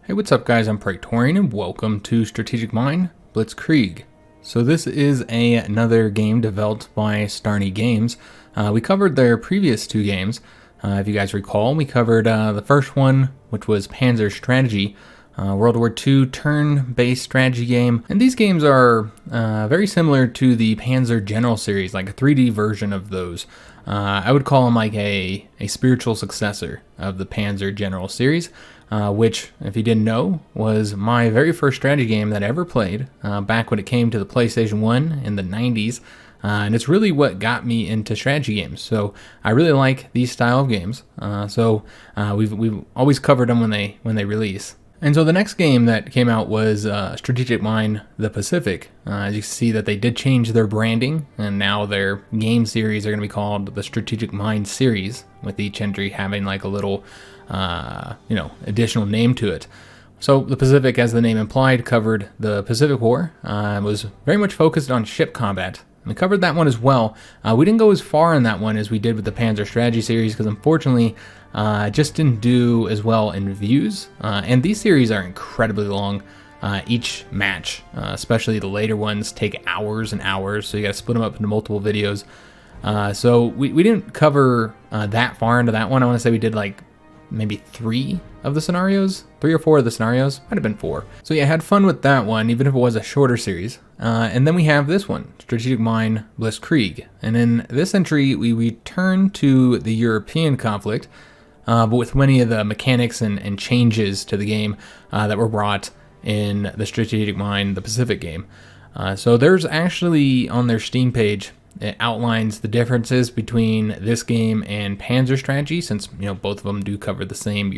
Hey, what's up guys, I'm Praetorian and welcome to Strategic Mind, Blitzkrieg. So this is another game developed by Starni Games. We covered their previous two games. If you guys recall, we covered the first one, which was Panzer Strategy, World War II turn-based strategy game. And these games are very similar to the Panzer General series, like a 3D version of those. I would call them like a spiritual successor of the Panzer General series. Which, if you didn't know, was my very first strategy game that I ever played back when it came to the PlayStation 1 in the 90s. And it's really what got me into strategy games. So I really like these style of games. We've always covered them when they release. And so the next game that came out was Strategic Mind the Pacific. As you can see that they did change their branding, and now their game series are going to be called the Strategic Mind series, with each entry having like a little additional name to it. So the Pacific, as the name implied, covered the Pacific War. It was very much focused on ship combat. We covered that one as well. We didn't go as far in that one as we did with the Panzer Strategy series because unfortunately it just didn't do as well in views. And these series are incredibly long. Each match, especially the later ones, take hours and hours, so you got to split them up into multiple videos. So we didn't cover that far into that one. I want to say we did like maybe 3 of the scenarios, 3 or 4 of the scenarios, might have been 4. So yeah, I had fun with that one, even if it was a shorter series. And then we have this one, Strategic Mind Blitzkrieg. And in this entry, we return to the European conflict, but with many of the mechanics and changes to the game that were brought in the Strategic Mind the Pacific game. So there's actually, on their Steam page, it outlines the differences between this game and Panzer Strategy, since both of them do cover the same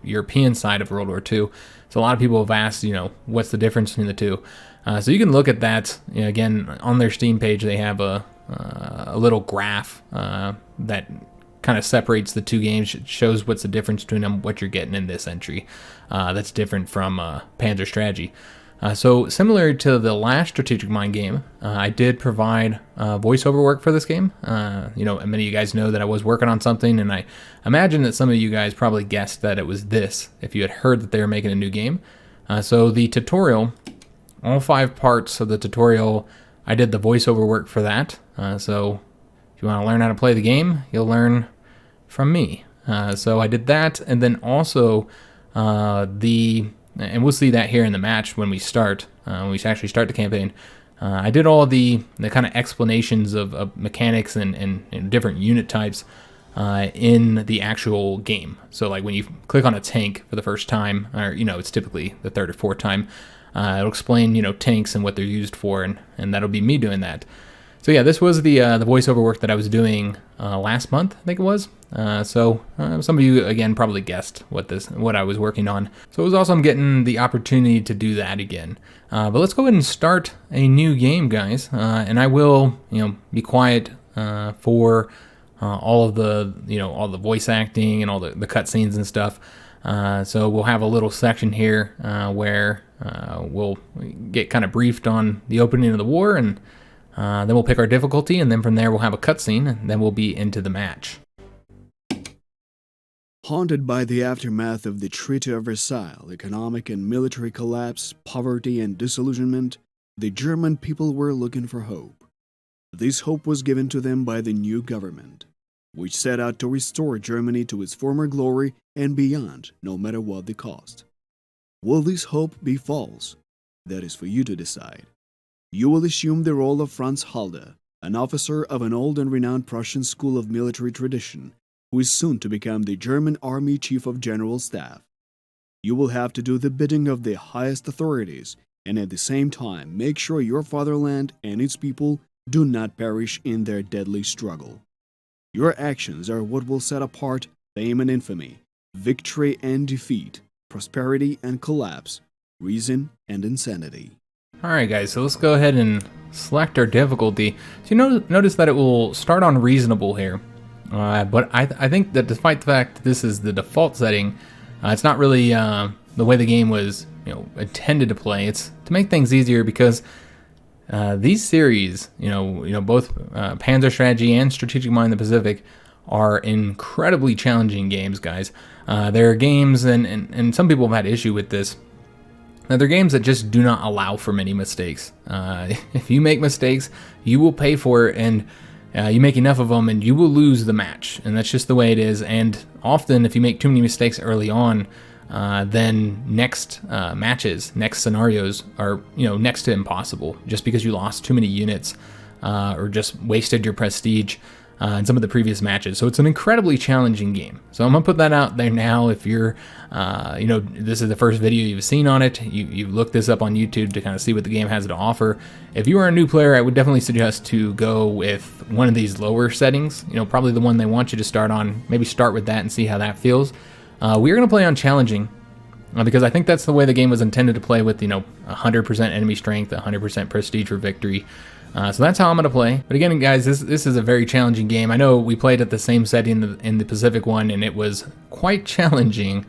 European side of World War II. So a lot of people have asked, what's the difference between the two? So you can look at that. Again, on their Steam page, they have a little graph that kind of separates the two games. It shows what's the difference between them, what you're getting in this entry. That's different from Panzer Strategy. So similar to the last Strategic Mind game, I did provide voiceover work for this game. Many of you guys know that I was working on something, and I imagine that some of you guys probably guessed that it was this if you had heard that they were making a new game. So the tutorial, all 5 parts of the tutorial, I did the voiceover work for that. So if you want to learn how to play the game, you'll learn from me. So I did that, and then also and we'll see that here in the match when we start, when we actually start the campaign. I did all the kind of explanations of mechanics and different unit types in the actual game. So like when you click on a tank for the first time, or it's typically the 3rd or 4th time, it'll explain tanks and what they're used for, and that'll be me doing that. So yeah, this was the voiceover work that I was doing last month, I think it was. So some of you again probably guessed what I was working on. So it was awesome getting the opportunity to do that again. But let's go ahead and start a new game, guys. And I will be quiet for all of the voice acting and all the cutscenes and stuff. So we'll have a little section here where we'll get kind of briefed on the opening of the war, and then we'll pick our difficulty, and then from there we'll have a cutscene, and then we'll be into the match. Haunted by the aftermath of the Treaty of Versailles, economic and military collapse, poverty and disillusionment, the German people were looking for hope. This hope was given to them by the new government, which set out to restore Germany to its former glory and beyond, no matter what the cost. Will this hope be false? That is for you to decide. You will assume the role of Franz Halder, an officer of an old and renowned Prussian school of military tradition, who is soon to become the German Army Chief of General Staff. You will have to do the bidding of the highest authorities, and at the same time make sure your fatherland and its people do not perish in their deadly struggle. Your actions are what will set apart fame and infamy, victory and defeat, prosperity and collapse, reason and insanity. Alright guys, so let's go ahead and select our difficulty. So you notice that it will start on reasonable here. But I think that despite the fact that this is the default setting, it's not really the way the game was intended to play. It's to make things easier because these series, both Panzer Strategy and Strategic Mind the Pacific, are incredibly challenging games, guys. There are games, and some people have had issue with this. Now, they're games that just do not allow for many mistakes. If you make mistakes, you will pay for it, and you make enough of them, and you will lose the match. And that's just the way it is. And often, if you make too many mistakes early on, then next matches, next scenarios are next to impossible, just because you lost too many units or just wasted your prestige in some of the previous matches. So it's an incredibly challenging game. So I'm gonna put that out there now. If you're, this is the first video you've seen on it, you've looked this up on YouTube to kind of see what the game has to offer. If you are a new player, I would definitely suggest to go with one of these lower settings. Probably the one they want you to start on. Maybe start with that and see how that feels. We're gonna play on challenging. Because I think that's the way the game was intended to play, with 100% enemy strength, 100% prestige for victory. So that's how I'm going to play. But again, guys, this is a very challenging game. I know we played at the same setting in the Pacific one, and it was quite challenging.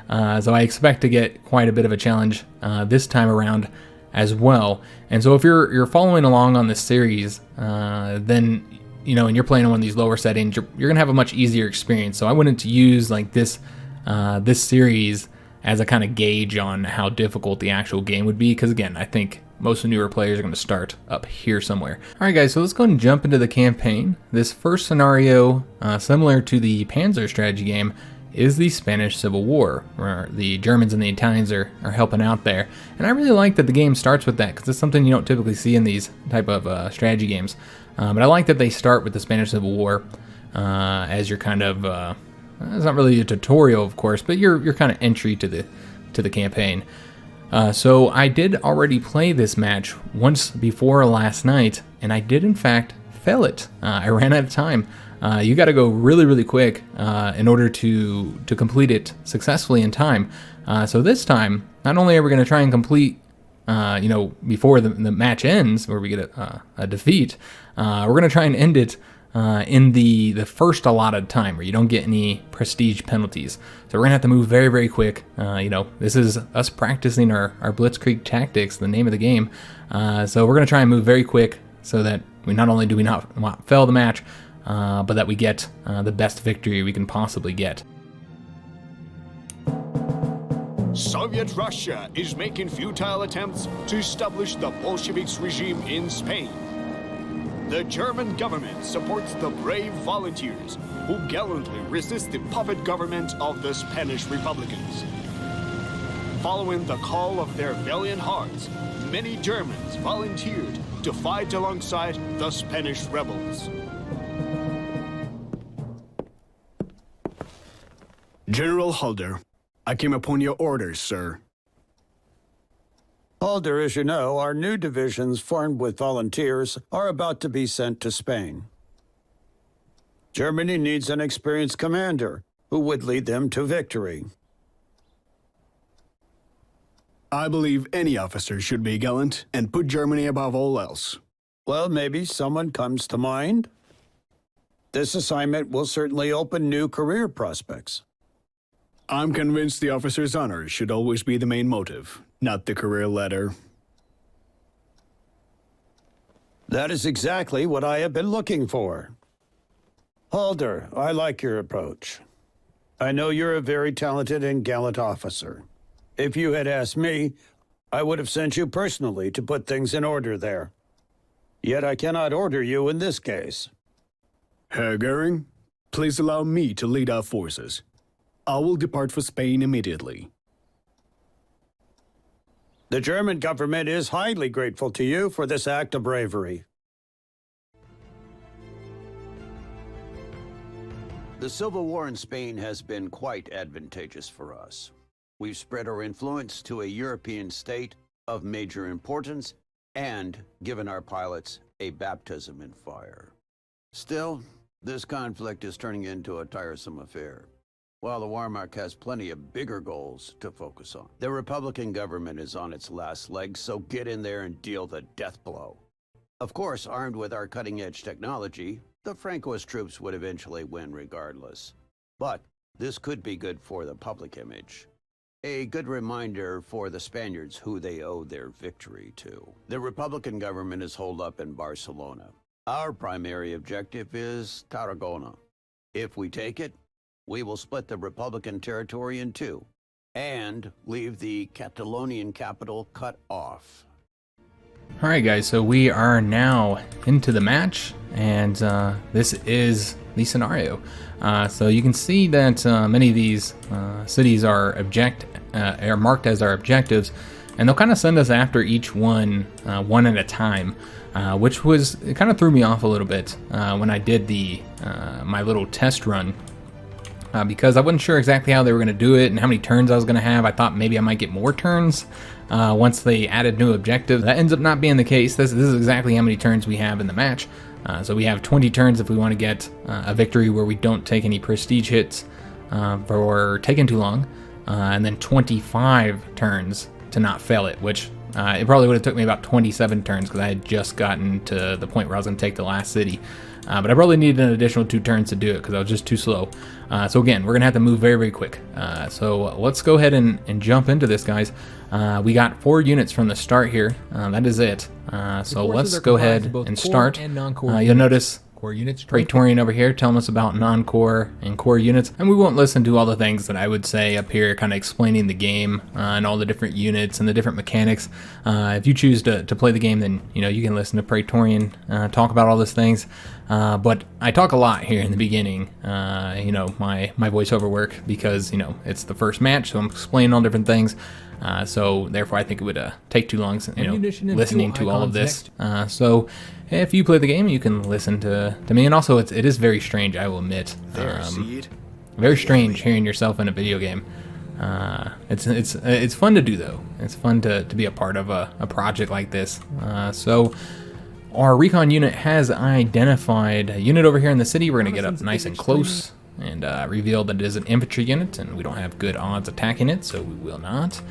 So I expect to get quite a bit of a challenge this time around as well. And so if you're following along on this series, then and you're playing on one of these lower settings, you're going to have a much easier experience. So I wouldn't use like this series as a kind of gauge on how difficult the actual game would be, because again, I think most newer players are going to start up here somewhere. Alright guys, so let's go and jump into the campaign. This first scenario, similar to the Panzer strategy game, is the Spanish Civil War, where the Germans and the Italians are helping out there. And I really like that the game starts with that, because it's something you don't typically see in these type of strategy games. But I like that they start with the Spanish Civil War as your kind of... it's not really a tutorial, of course, but your kind of entry to the campaign. So I did already play this match once before last night, and I did in fact fail it. I ran out of time. You got to go really, really quick in order to complete it successfully in time. So this time, not only are we going to try and complete, before the match ends, where we get a defeat, we're going to try and end it in the first allotted time, where you don't get any prestige penalties. So we're gonna have to move very, very quick. This is us practicing our Blitzkrieg tactics, the name of the game. So we're gonna try and move very quick, so that we not only do we not fail the match, but that we get the best victory we can possibly get. Soviet Russia is making futile attempts to establish the Bolsheviks regime in Spain. The German government supports the brave volunteers who gallantly resist the puppet government of the Spanish Republicans. Following the call of their valiant hearts, many Germans volunteered to fight alongside the Spanish rebels. General Halder, I came upon your orders, sir. Halder, as you know, our new divisions formed with volunteers are about to be sent to Spain. Germany needs an experienced commander who would lead them to victory. I believe any officer should be gallant and put Germany above all else. Well, maybe someone comes to mind. This assignment will certainly open new career prospects. I'm convinced the officer's honor should always be the main motive, not the career ladder. That is exactly what I have been looking for. Halder, I like your approach. I know you're a very talented and gallant officer. If you had asked me, I would have sent you personally to put things in order there. Yet I cannot order you in this case. Herr Goering, please allow me to lead our forces. I will depart for Spain immediately. The German government is highly grateful to you for this act of bravery. The Civil War in Spain has been quite advantageous for us. We've spread our influence to a European state of major importance and given our pilots a baptism in fire. Still, this conflict is turning into a tiresome affair, while the Wehrmacht has plenty of bigger goals to focus on. The Republican government is on its last legs, so get in there and deal the death blow. Of course, armed with our cutting-edge technology, the Francoist troops would eventually win regardless. But this could be good for the public image. A good reminder for the Spaniards who they owe their victory to. The Republican government is holed up in Barcelona. Our primary objective is Tarragona. If we take it, we will split the Republican territory in two and leave the Catalonian capital cut off. Alright guys, so we are now into the match, and this is the scenario. So you can see that many of these cities are marked as our objectives, and they'll kind of send us after each one at a time, which it kind of threw me off a little bit when I did my little test run. Because I wasn't sure exactly how they were going to do it and how many turns I was going to have. I thought maybe I might get more turns once they added new objectives. That ends up not being the case. This is exactly how many turns we have in the match. So we have 20 turns if we want to get a victory where we don't take any prestige hits for taking too long, and then 25 turns to not fail it, which it probably would have took me about 27 turns because I had just gotten to the point where I was going to take the last city. But I probably needed an additional 2 turns to do it because I was just too slow. So again, we're going to have to move very, very quick. So let's go ahead and jump into this, guys. We got 4 units from the start here. That is it. So let's go ahead and start. You'll notice core units, Praetorian over here telling us about non-core and core units, and we won't listen to all the things that I would say up here, kind of explaining the game and all the different units and the different mechanics. If you choose to play the game, then you can listen to Praetorian talk about all these things. But I talk a lot here in the beginning, my voiceover work, because it's the first match, so I'm explaining all different things. So therefore I think it would take too long, listening to all of this. So if you play the game, you can listen to me. And also it is very strange, I will admit. Very strange hearing yourself in a video game. It's fun to do though. It's fun to be a part of a project like this. So our recon unit has identified a unit over here in the city. We're going to get up nice and close and reveal that it is an infantry unit, and we don't have good odds attacking it, so we will not.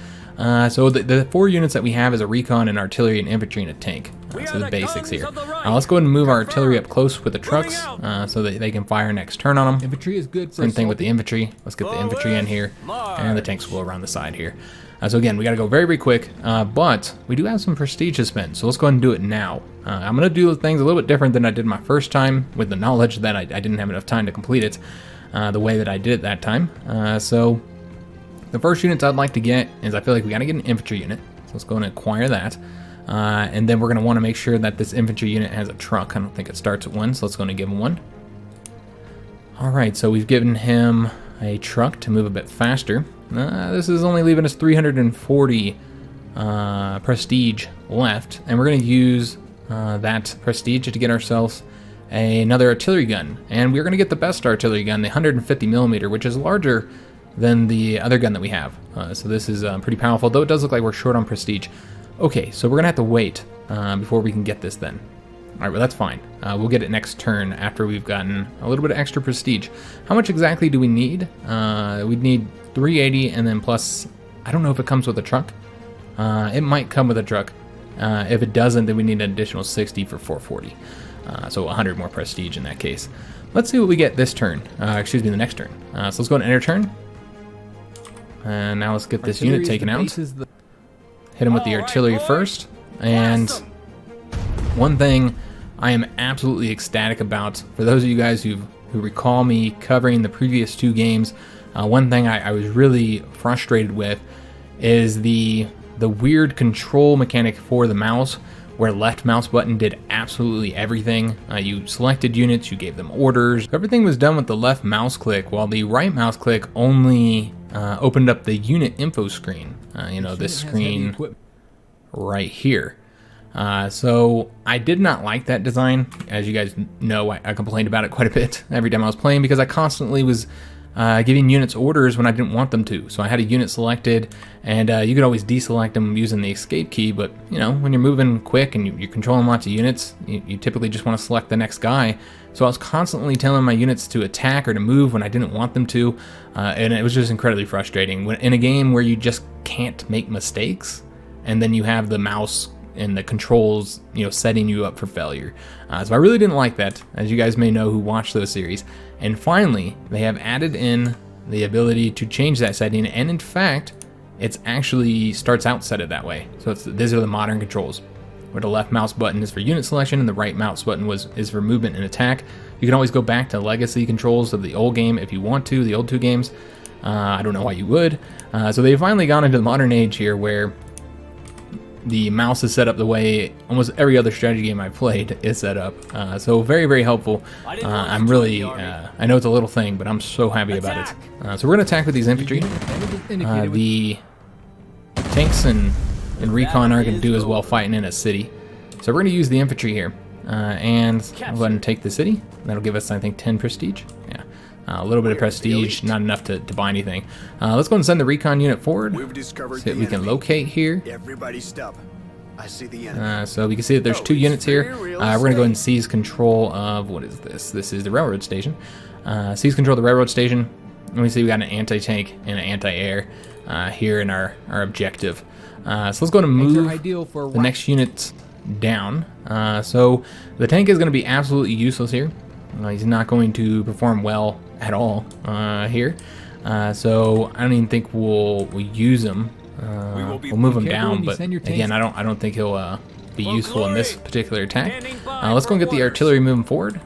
So the 4 units that we have is a recon, an artillery, an infantry, and a tank. So the basics here. Let's go ahead and move our artillery up close with the trucks so that they can fire next turn on them. Infantry is good. Same thing with the infantry. Let's get the infantry in here, and the tanks will go around the side here. So again, we got to go very, very quick, but we do have some prestige to spend, so let's go ahead and do it now. I'm going to do things a little bit different than I did my first time, with the knowledge that I didn't have enough time to complete it the way that I did it that time. So the first units I'd like to get is, I feel like we got to get an infantry unit, so let's go and acquire that. And then we're going to want to make sure that this infantry unit has a truck. I don't think it starts at 1, so let's go and give him one. Alright, so we've given him a truck to move a bit faster. This is only leaving us 340 prestige left, and we're going to use that prestige to get ourselves another artillery gun. And we're going to get the best artillery gun, the 150mm, which is larger than the other gun that we have. So this is pretty powerful, though it does look like we're short on prestige. Okay, so we're going to have to wait before we can get this then. Alright, well that's fine. We'll get it next turn after we've gotten a little bit of extra prestige. How much exactly do we need? We'd need 380 and then plus, I don't know if it comes with a truck. It might come with a truck. If it doesn't, then we need an additional 60 for 440. So 100 more prestige in that case. Let's see what we get this turn. Excuse me, the next turn. So let's go and enter turn. And now let's get this unit taken out. Hit him with the artillery first. And one thing I am absolutely ecstatic about, for those of you guys who recall me covering the previous 2 games, one thing I was really frustrated with is the weird control mechanic for the mouse, where left mouse button did absolutely everything. You selected units, you gave them orders. Everything was done with the left mouse click, while the right mouse click only opened up the unit info screen. This screen right here. So I did not like that design. As you guys know, I complained about it quite a bit every time I was playing, because I constantly was giving units orders when I didn't want them to. So I had a unit selected, and you could always deselect them using the escape key, but when you're moving quick and you're controlling lots of units, you typically just want to select the next guy. So I was constantly telling my units to attack or to move when I didn't want them to, and it was just incredibly frustrating. When in a game where you just can't make mistakes, and then you have the mouse and the controls, setting you up for failure. So I really didn't like that, as you guys may know who watch those series. And finally, they have added in the ability to change that setting, and in fact, it's actually starts out set it that way. So these are the modern controls. where the left mouse button is for unit selection and the right mouse button is for movement and attack. You can always go back to legacy controls of the old game if you want to, the old 2 games. I don't know why you would. So they've finally gone into the modern age here where the mouse is set up the way almost every other strategy game I've played is set up. So very, very helpful. I'm really, I know it's a little thing, but I'm so happy about it. So we're going to attack with these infantry. The tanks and recon aren't going to do as well fighting in a city. So we're going to use the infantry here. And I'll go ahead and take the city. That'll give us, I think, 10 prestige. Yeah. A little bit of prestige, not enough to buy anything. Let's go and send the recon unit forward. See if we can locate here. Everybody stop. I see the enemy. So we can see that there's 2 units here. We're going to go ahead and seize control of, what is this? This is the railroad station. Seize control of the railroad station. Let me see, we got an anti-tank and an anti-air here in our objective. So let's go ahead and move the next unit down. So the tank is going to be absolutely useless here. He's not going to perform well at all here. So I don't even think we'll use him. We'll move him down, but again, I don't think he'll be useful in this particular attack. Let's go and get the artillery moving forward.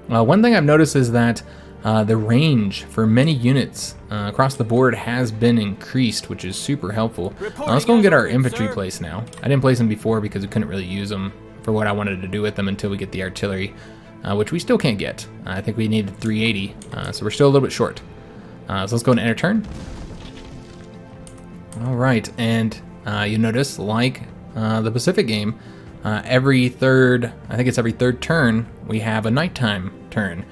One thing I've noticed is that the range for many units across the board has been increased, which is super helpful. Let's go and get our infantry placed now. I didn't place them before because we couldn't really use them for what I wanted to do with them until we get the artillery, which we still can't get. I think we needed 380, so we're still a little bit short. So let's go and enter turn. All right, and you notice, like the Pacific game, every third turn, we have a nighttime turn.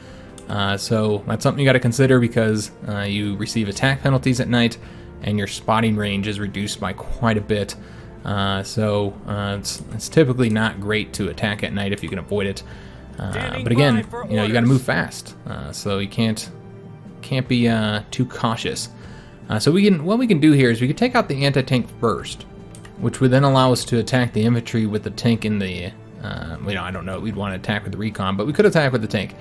So that's something you got to consider because you receive attack penalties at night and your spotting range is reduced by quite a bit. So it's typically not great to attack at night if you can avoid it. But again, you got to move fast, so you can't be too cautious. So what we can do here is we could take out the anti-tank first, which would then allow us to attack the infantry with the tank in the. I don't know. We'd want to attack with the recon, but we could attack with the tank.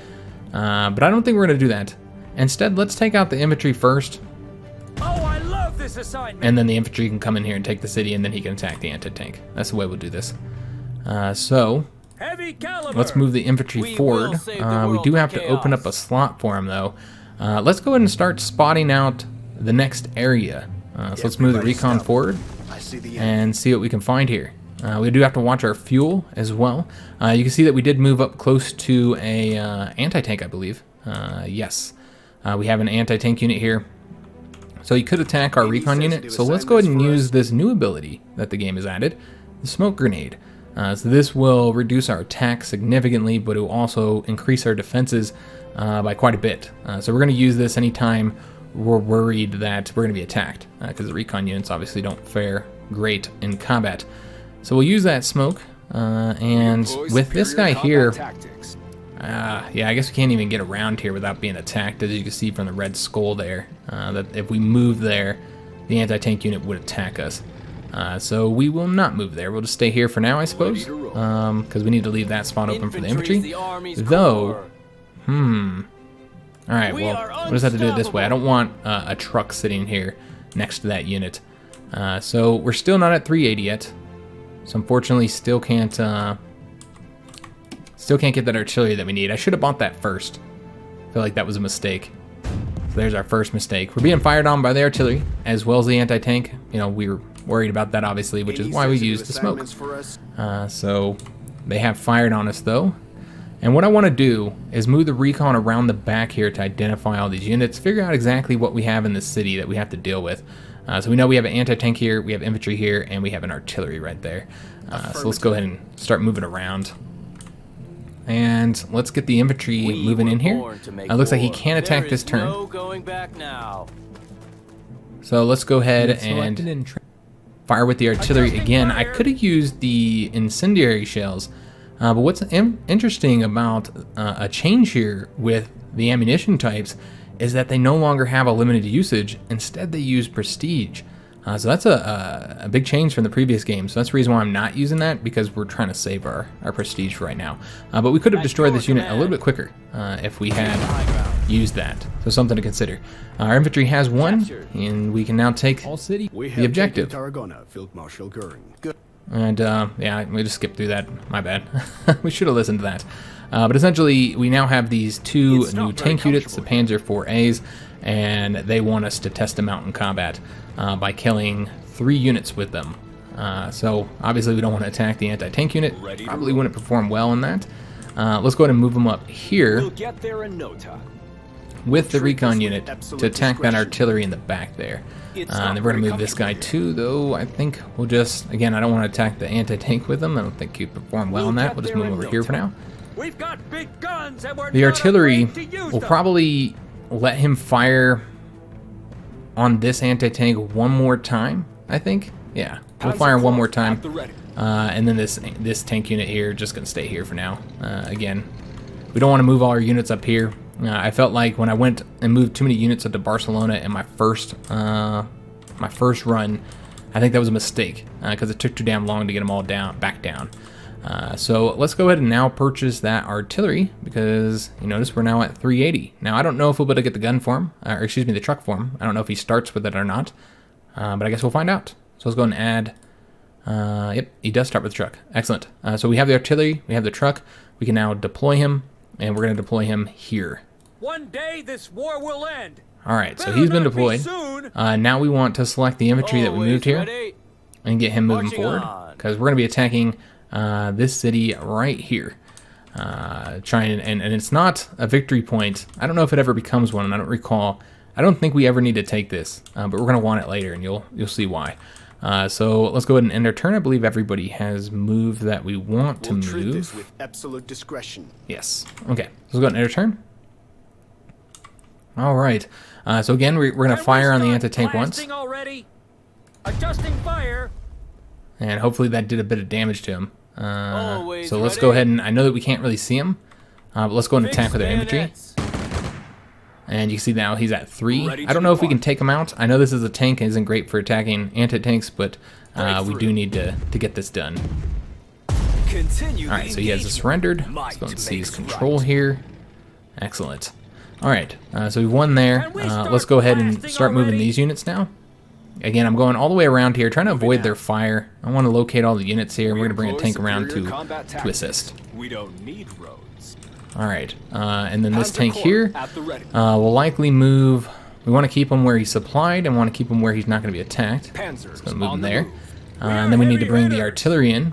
But I don't think we're going to do that. Instead, let's take out the infantry first. Oh, I love this assignment. And then the infantry can come in here and take the city, and then he can attack the anti-tank. That's the way we'll do this. So let's move the infantry forward. We do have to open up a slot for him, though. Let's go ahead and start spotting out the next area. So let's move the recon forward and see what we can find here. We do have to watch our fuel as well. You can see that we did move up close to a anti-tank, I believe. Yes, we have an anti-tank unit here. So you could attack our recon unit. So let's go ahead and use this new ability that the game has added, the smoke grenade. So this will reduce our attack significantly, but it will also increase our defenses by quite a bit. So we're going to use this anytime we're worried that we're going to be attacked, because the recon units obviously don't fare great in combat. So we'll use that smoke, and with this guy here, yeah, I guess we can't even get around here without being attacked, as you can see from the red skull there, that if we move there, the anti-tank unit would attack us. So we will not move there. We'll just stay here for now, I suppose, because we need to leave that spot open for the infantry. Though, all right, well, we'll just have to do it this way. I don't want a truck sitting here next to that unit. So we're still not at 380 yet. So unfortunately, still can't get that artillery that we need. I should have bought that first. I feel like that was a mistake. So there's our first mistake. We're being fired on by the artillery as well as the anti-tank. We were worried about that, obviously, which is why we used the smoke. So they have fired on us, though. And what I want to do is move the recon around the back here to identify all these units, figure out exactly what we have in the city that we have to deal with. So we know we have an anti-tank here, we have infantry here, and we have an artillery right there. So let's go ahead and start moving around. And let's get the infantry moving in here. It looks like he can attack this turn. So let's go ahead and fire with the artillery again. I could have used the incendiary shells, but what's interesting about a change here with the ammunition types is that they no longer have a limited usage. Instead, they use prestige. So that's a big change from the previous game. So that's the reason why I'm not using that, because we're trying to save our prestige for right now. But we could have destroyed this unit a little bit quicker if we had used that. So something to consider. Our infantry has one, and we can now take the objective. Tarragona, Field Marshal Goering. Good. And yeah, we just skipped through that. My bad. We should have listened to that. But essentially, we now have these two new tank units, the Panzer 4As, and they want us to test them out in combat by killing 3 units with them. So obviously we don't want to attack the anti-tank unit. Probably wouldn't perform well in that. Let's go ahead and move them up here. We'll get there in no time. With the recon unit to attack that artillery in the back there. And then we're going to move this guy too, though I think we'll just, again, I don't want to attack the anti-tank with them. I don't think he'd perform well in that. We'll just move over here for now. We've got big guns and we're The artillery will them. probably let him fire on this anti-tank one more time, I think. Yeah, we'll fire one more time. And then this tank unit here just going to stay here for now. Again, we don't want to move all our units up here. I felt like when I went and moved too many units up to Barcelona in my first run, I think that was a mistake because it took too damn long to get them all back down. So let's go ahead and now purchase that artillery because you notice we're now at 380. Now I don't know if we'll be able to get the gun for him, or excuse me, the truck for him. I don't know if he starts with it or not, but I guess we'll find out. So let's go ahead and add. Yep, he does start with the truck. Excellent. So we have the artillery, we have the truck. We can now deploy him. And we're going to deploy him here. One day this war will end. All right, so he's been deployed. Now we want to select the infantry that we moved here and get him moving forward because we're going to be attacking this city right here. Trying and it's not a victory point. I don't know if it ever becomes one. I don't recall. I don't think we ever need to take this, but we're going to want it later, and you'll see why. So let's go ahead and end our turn. I believe everybody has moved that we want to move. Treat this with absolute discretion. Yes. Okay. Let's go ahead and end our turn. All right. So again, we're going to fire on the anti-tank once. Already? Adjusting fire. And hopefully that did a bit of damage to him. So let's go ahead and, I know that we can't really see him, but let's go ahead and attack with our infantry. And you can see now he's at 3. I don't know if we can take him out. I know this is a tank and isn't great for attacking anti-tanks, but we do need to get this done. Alright, so he has surrendered. Let's go and seize control here. Excellent. Alright, so we've won there. Let's go ahead and start moving these units now. Again, I'm going all the way around here, trying to avoid their fire. I want to locate all the units here. We're going to bring a tank around to assist. We don't need roads. Alright, and then this tank here will likely move. We want to keep him where he's supplied and want to keep him where he's not going to be attacked. So going to move him there. And then we need to bring the artillery in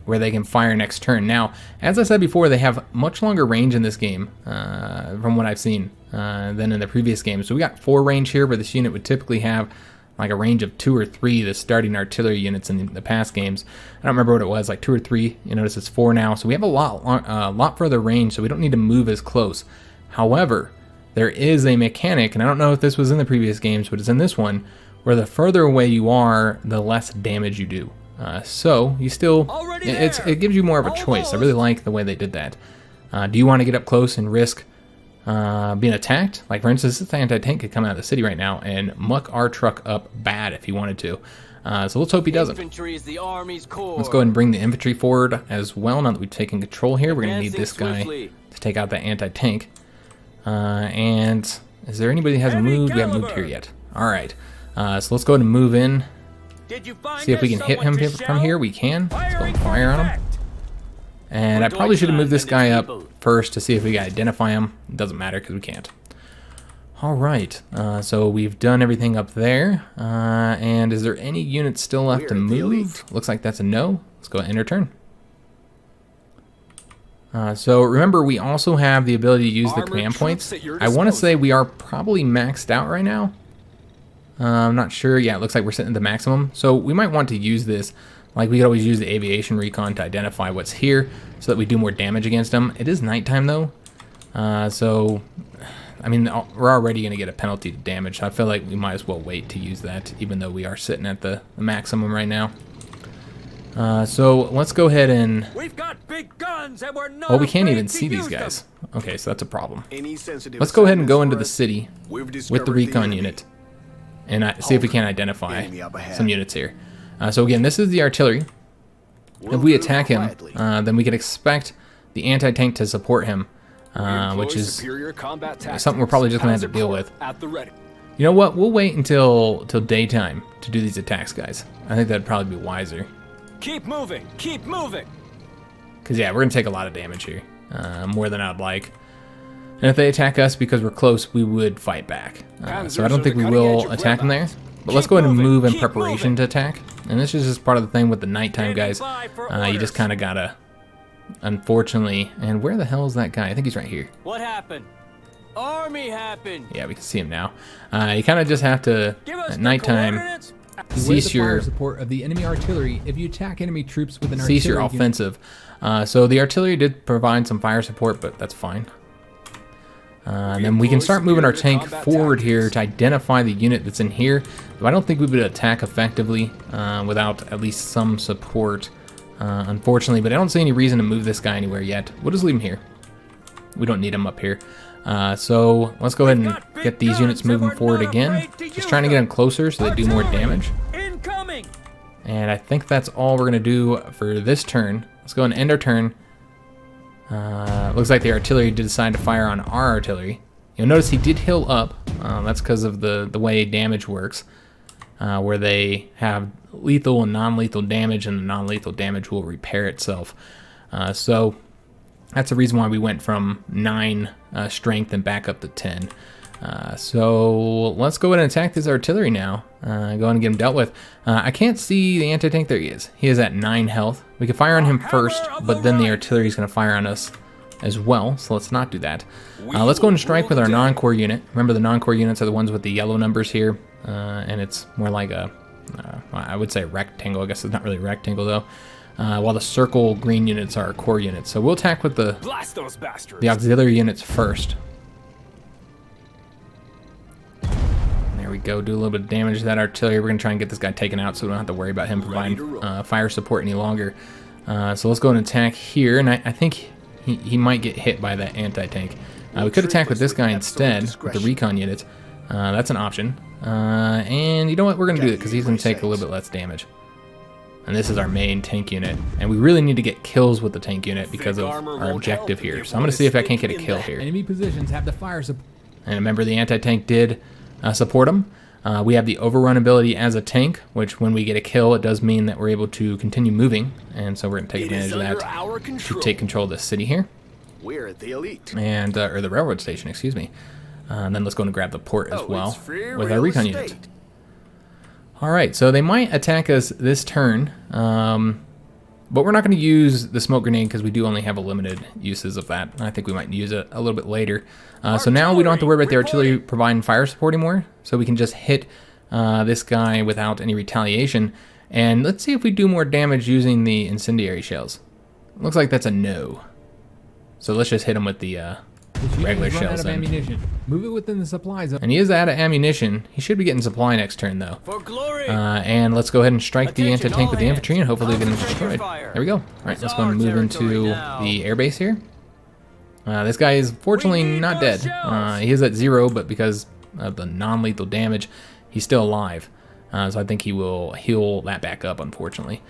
where they can fire next turn. Now, as I said before, they have much longer range in this game from what I've seen than in the previous game. So we got 4 range here, where this unit would typically have like a range of 2 or 3, the starting artillery units in the past games. I don't remember what it was, like 2 or 3. You notice it's 4 now, so we have a lot further range, so we don't need to move as close. However, there is a mechanic, and I don't know if this was in the previous games, but it's in this one, where the further away you are, the less damage you do. So you still, it gives you more of a choice. I really like the way they did that. Do you want to get up close and risk being attacked? Like for instance, this anti-tank could come out of the city right now and muck our truck up bad if he wanted to. So let's hope he doesn't. Let's go ahead and bring the infantry forward as well. Now that we've taken control here, we're going to need this guy to take out that anti-tank. And is there anybody that hasn't moved? We haven't moved here yet. All right. So let's go ahead and move in. See if we can hit him from here. We can. Let's go and fire on him. And I probably should have moved this guy up first to see if we can identify him. It doesn't matter because we can't. Alright, so we've done everything up there. And is there any units still left to move? Looks like that's a no. Let's go end our turn. So remember, we also have the ability to use the command points. I want to say we are probably maxed out right now. I'm not sure. Yeah, it looks like we're sitting at the maximum. So we might want to use this. Like we could always use the aviation recon to identify what's here so that we do more damage against them. It is nighttime though. So, I mean, we're already going to get a penalty to damage. So I feel like we might as well wait to use that even though we are sitting at the maximum right now. So let's go ahead and... We've got big guns and we're not well, we can't even see these guys. Okay, so that's a problem. Let's go ahead and go into the city with the recon unit and see if we can identify some units here. So again, this is the artillery. If we attack him, then we can expect the anti-tank to support him, which is something we're probably just going to have to deal with. You know what? We'll wait until daytime to do these attacks, guys. I think that'd probably be wiser. Keep moving. Keep moving. Because, yeah, we're going to take a lot of damage here. More than I'd like. And if they attack us because we're close, we would fight back. So I don't think we will attack them there. But let's go ahead and move in preparation to attack. And this is just part of the thing with the nighttime guys. You just kind of got to, unfortunately... And where the hell is that guy? I think he's right here. What happened? Army happened. Yeah, we can see him now. You kind of just have to, at nighttime, cease your support of the enemy artillery if you attack enemy troops with an cease your offensive. So the artillery did provide some fire support, but that's fine. And then we can start moving our tank forward here to identify the unit that's in here. But I don't think we would attack effectively without at least some support, unfortunately. But I don't see any reason to move this guy anywhere yet. We'll just leave him here. We don't need him up here. So let's go ahead and get these units moving forward again. Just trying to get them closer so they do more damage. And I think that's all we're going to do for this turn. Let's go ahead and end our turn. Looks like the artillery did decide to fire on our artillery. You'll notice he did heal up. That's because of the way damage works, where they have lethal and non-lethal damage, and the non-lethal damage will repair itself. So that's the reason why we went from 9 strength and back up to 10. So let's go ahead and attack this artillery now. Go ahead and get him dealt with. I can't see the anti-tank. There he is. He is at 9 health. We can fire on him first, but then the artillery is going to fire on us as well. So let's not do that. Let's go and strike with our non-core unit. Remember, the non-core units are the ones with the yellow numbers here. And it's more like a, I would say rectangle. I guess it's not really a rectangle though. While the circle green units are our core units. So we'll attack with the auxiliary units first. There we go, do a little bit of damage to that artillery. We're going to try and get this guy taken out so we don't have to worry about him providing fire support any longer. So let's go and attack here, and I think he might get hit by that anti-tank. We could attack with this guy instead, with the recon units. That's an option. And you know what, we're going to do it because he's going to take a little bit less damage. And this is our main tank unit. And we really need to get kills with the tank unit because of our objective here. So I'm going to see if I can't get a kill here. Enemy positions have the fire support. And remember, the anti-tank did support him. We have the overrun ability as a tank, which when we get a kill, it does mean that we're able to continue moving. And so we're going to take advantage of that to take control of this city here. We're the elite. And, or the railroad station, excuse me. And then let's go and grab the port as well with our recon unit. Alright, so they might attack us this turn, but we're not going to use the smoke grenade because we do only have a limited uses of that. I think we might use it a little bit later. So now we don't have to worry about the artillery providing fire support anymore, so we can just hit this guy without any retaliation. And let's see if we do more damage using the incendiary shells. Looks like that's a no. So let's just hit him with the regular shells then. Move it within the supplies. And he is out of ammunition. He should be getting supply next turn though. For glory. And let's go ahead and strike the anti-tank with the infantry and hopefully get him destroyed. There we go. All right, let's go and move into the airbase here. This guy is fortunately not dead. He is at 0, but because of the non-lethal damage, he's still alive. So I think he will heal that back up, unfortunately.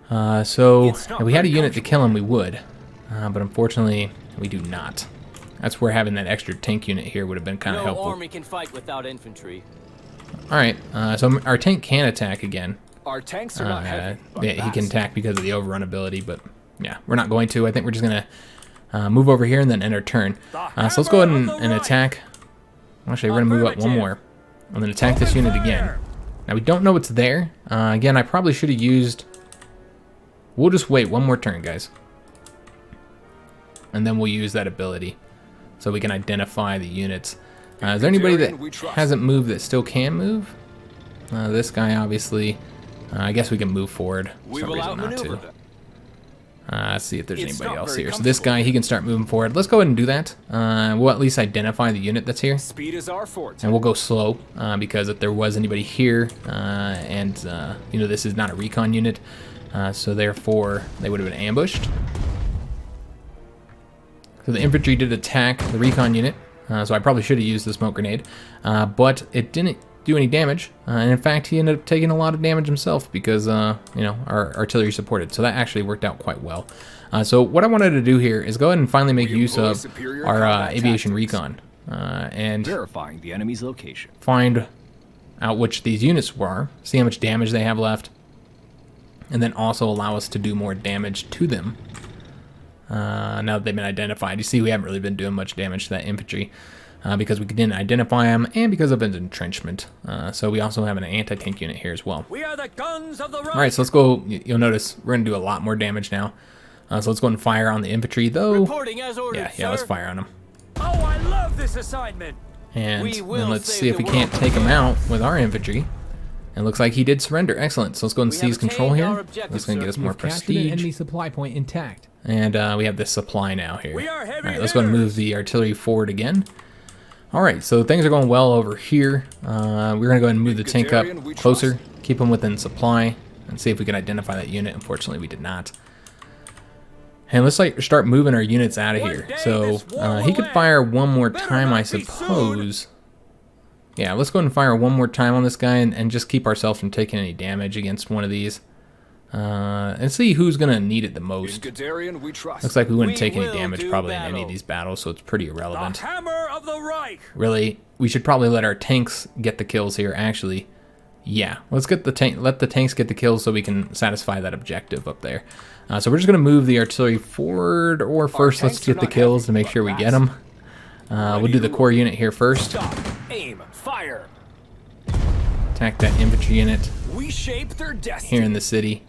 So if we had a unit to kill him, we would. But unfortunately, we do not. That's where having that extra tank unit here would have been kind of helpful. Army can fight without infantry. All right, so our tank can attack again. Our tanks are not heavy, but yeah, he can attack because of the overrun ability, but yeah, we're not going to. I think we're just gonna move over here and then end our turn. So let's go ahead and attack. Actually, we're gonna move up one more and then attack this unit again. Now we don't know what's there. Again, I probably should have used. We'll just wait one more turn, guys, and then we'll use that ability so we can identify the units. Is there anybody that hasn't moved that still can move? This guy, obviously. I guess we can move forward. For some reason not to. Let's see if there's anybody else here. So this guy, he can start moving forward. Let's go ahead and do that. We'll at least identify the unit that's here. Speed is our forte. And we'll go slow because if there was anybody here, and you know, this is not a recon unit, so therefore they would have been ambushed. So the infantry did attack the recon unit, so I probably should have used the smoke grenade, but it didn't do any damage, and in fact he ended up taking a lot of damage himself because you know, our artillery supported, so that actually worked out quite well. So what I wanted to do here is go ahead and finally make use of our aviation recon and verifying the enemy's location. Find out which these units were, see how much damage they have left, and then also allow us to do more damage to them. Now that they've been identified, you see we haven't really been doing much damage to that infantry because we didn't identify them and because of an entrenchment. So we also have an anti-tank unit here as well. We are the guns of the Reich. All right, so let's go. You'll notice we're going to do a lot more damage now. So let's go and fire on the infantry, though. Reporting as ordered, Yeah, let's fire on them. Oh, I love this assignment. And We then will let's save see if the we can't world. take him out with our infantry. It looks like he did surrender. Excellent. So let's go and We seize have control attained our here. objective, That's going to get us more You've captured an enemy prestige. supply point intact. And we have this supply now here. We are heavy All right, let's go and hitters. move the artillery forward again. All right, so things are going well over here. We're going to go ahead and move the tank up closer, keep them within supply, and see if we can identify that unit. Unfortunately, we did not. And let's start moving our units out of here. So he could fire one more time, I suppose. Yeah, let's go ahead and fire one more time on this guy and just keep ourselves from taking any damage against one of these. And see who's going to need it the most. we trust. Looks like we wouldn't We take any will damage do probably in any battle. of these battles, so it's pretty The irrelevant. hammer of the Reich. Really, we should probably let our tanks get the kills here, actually. Yeah, let's let the tanks get the kills so we can satisfy that objective up there. So we're just going to move the artillery forward, or first let's tanks are get the not kills heavy, to make but sure we get fast. them. We'll do the core unit here first. Stop. Aim. Fire. Attack that infantry unit We shape their destiny. here in the city.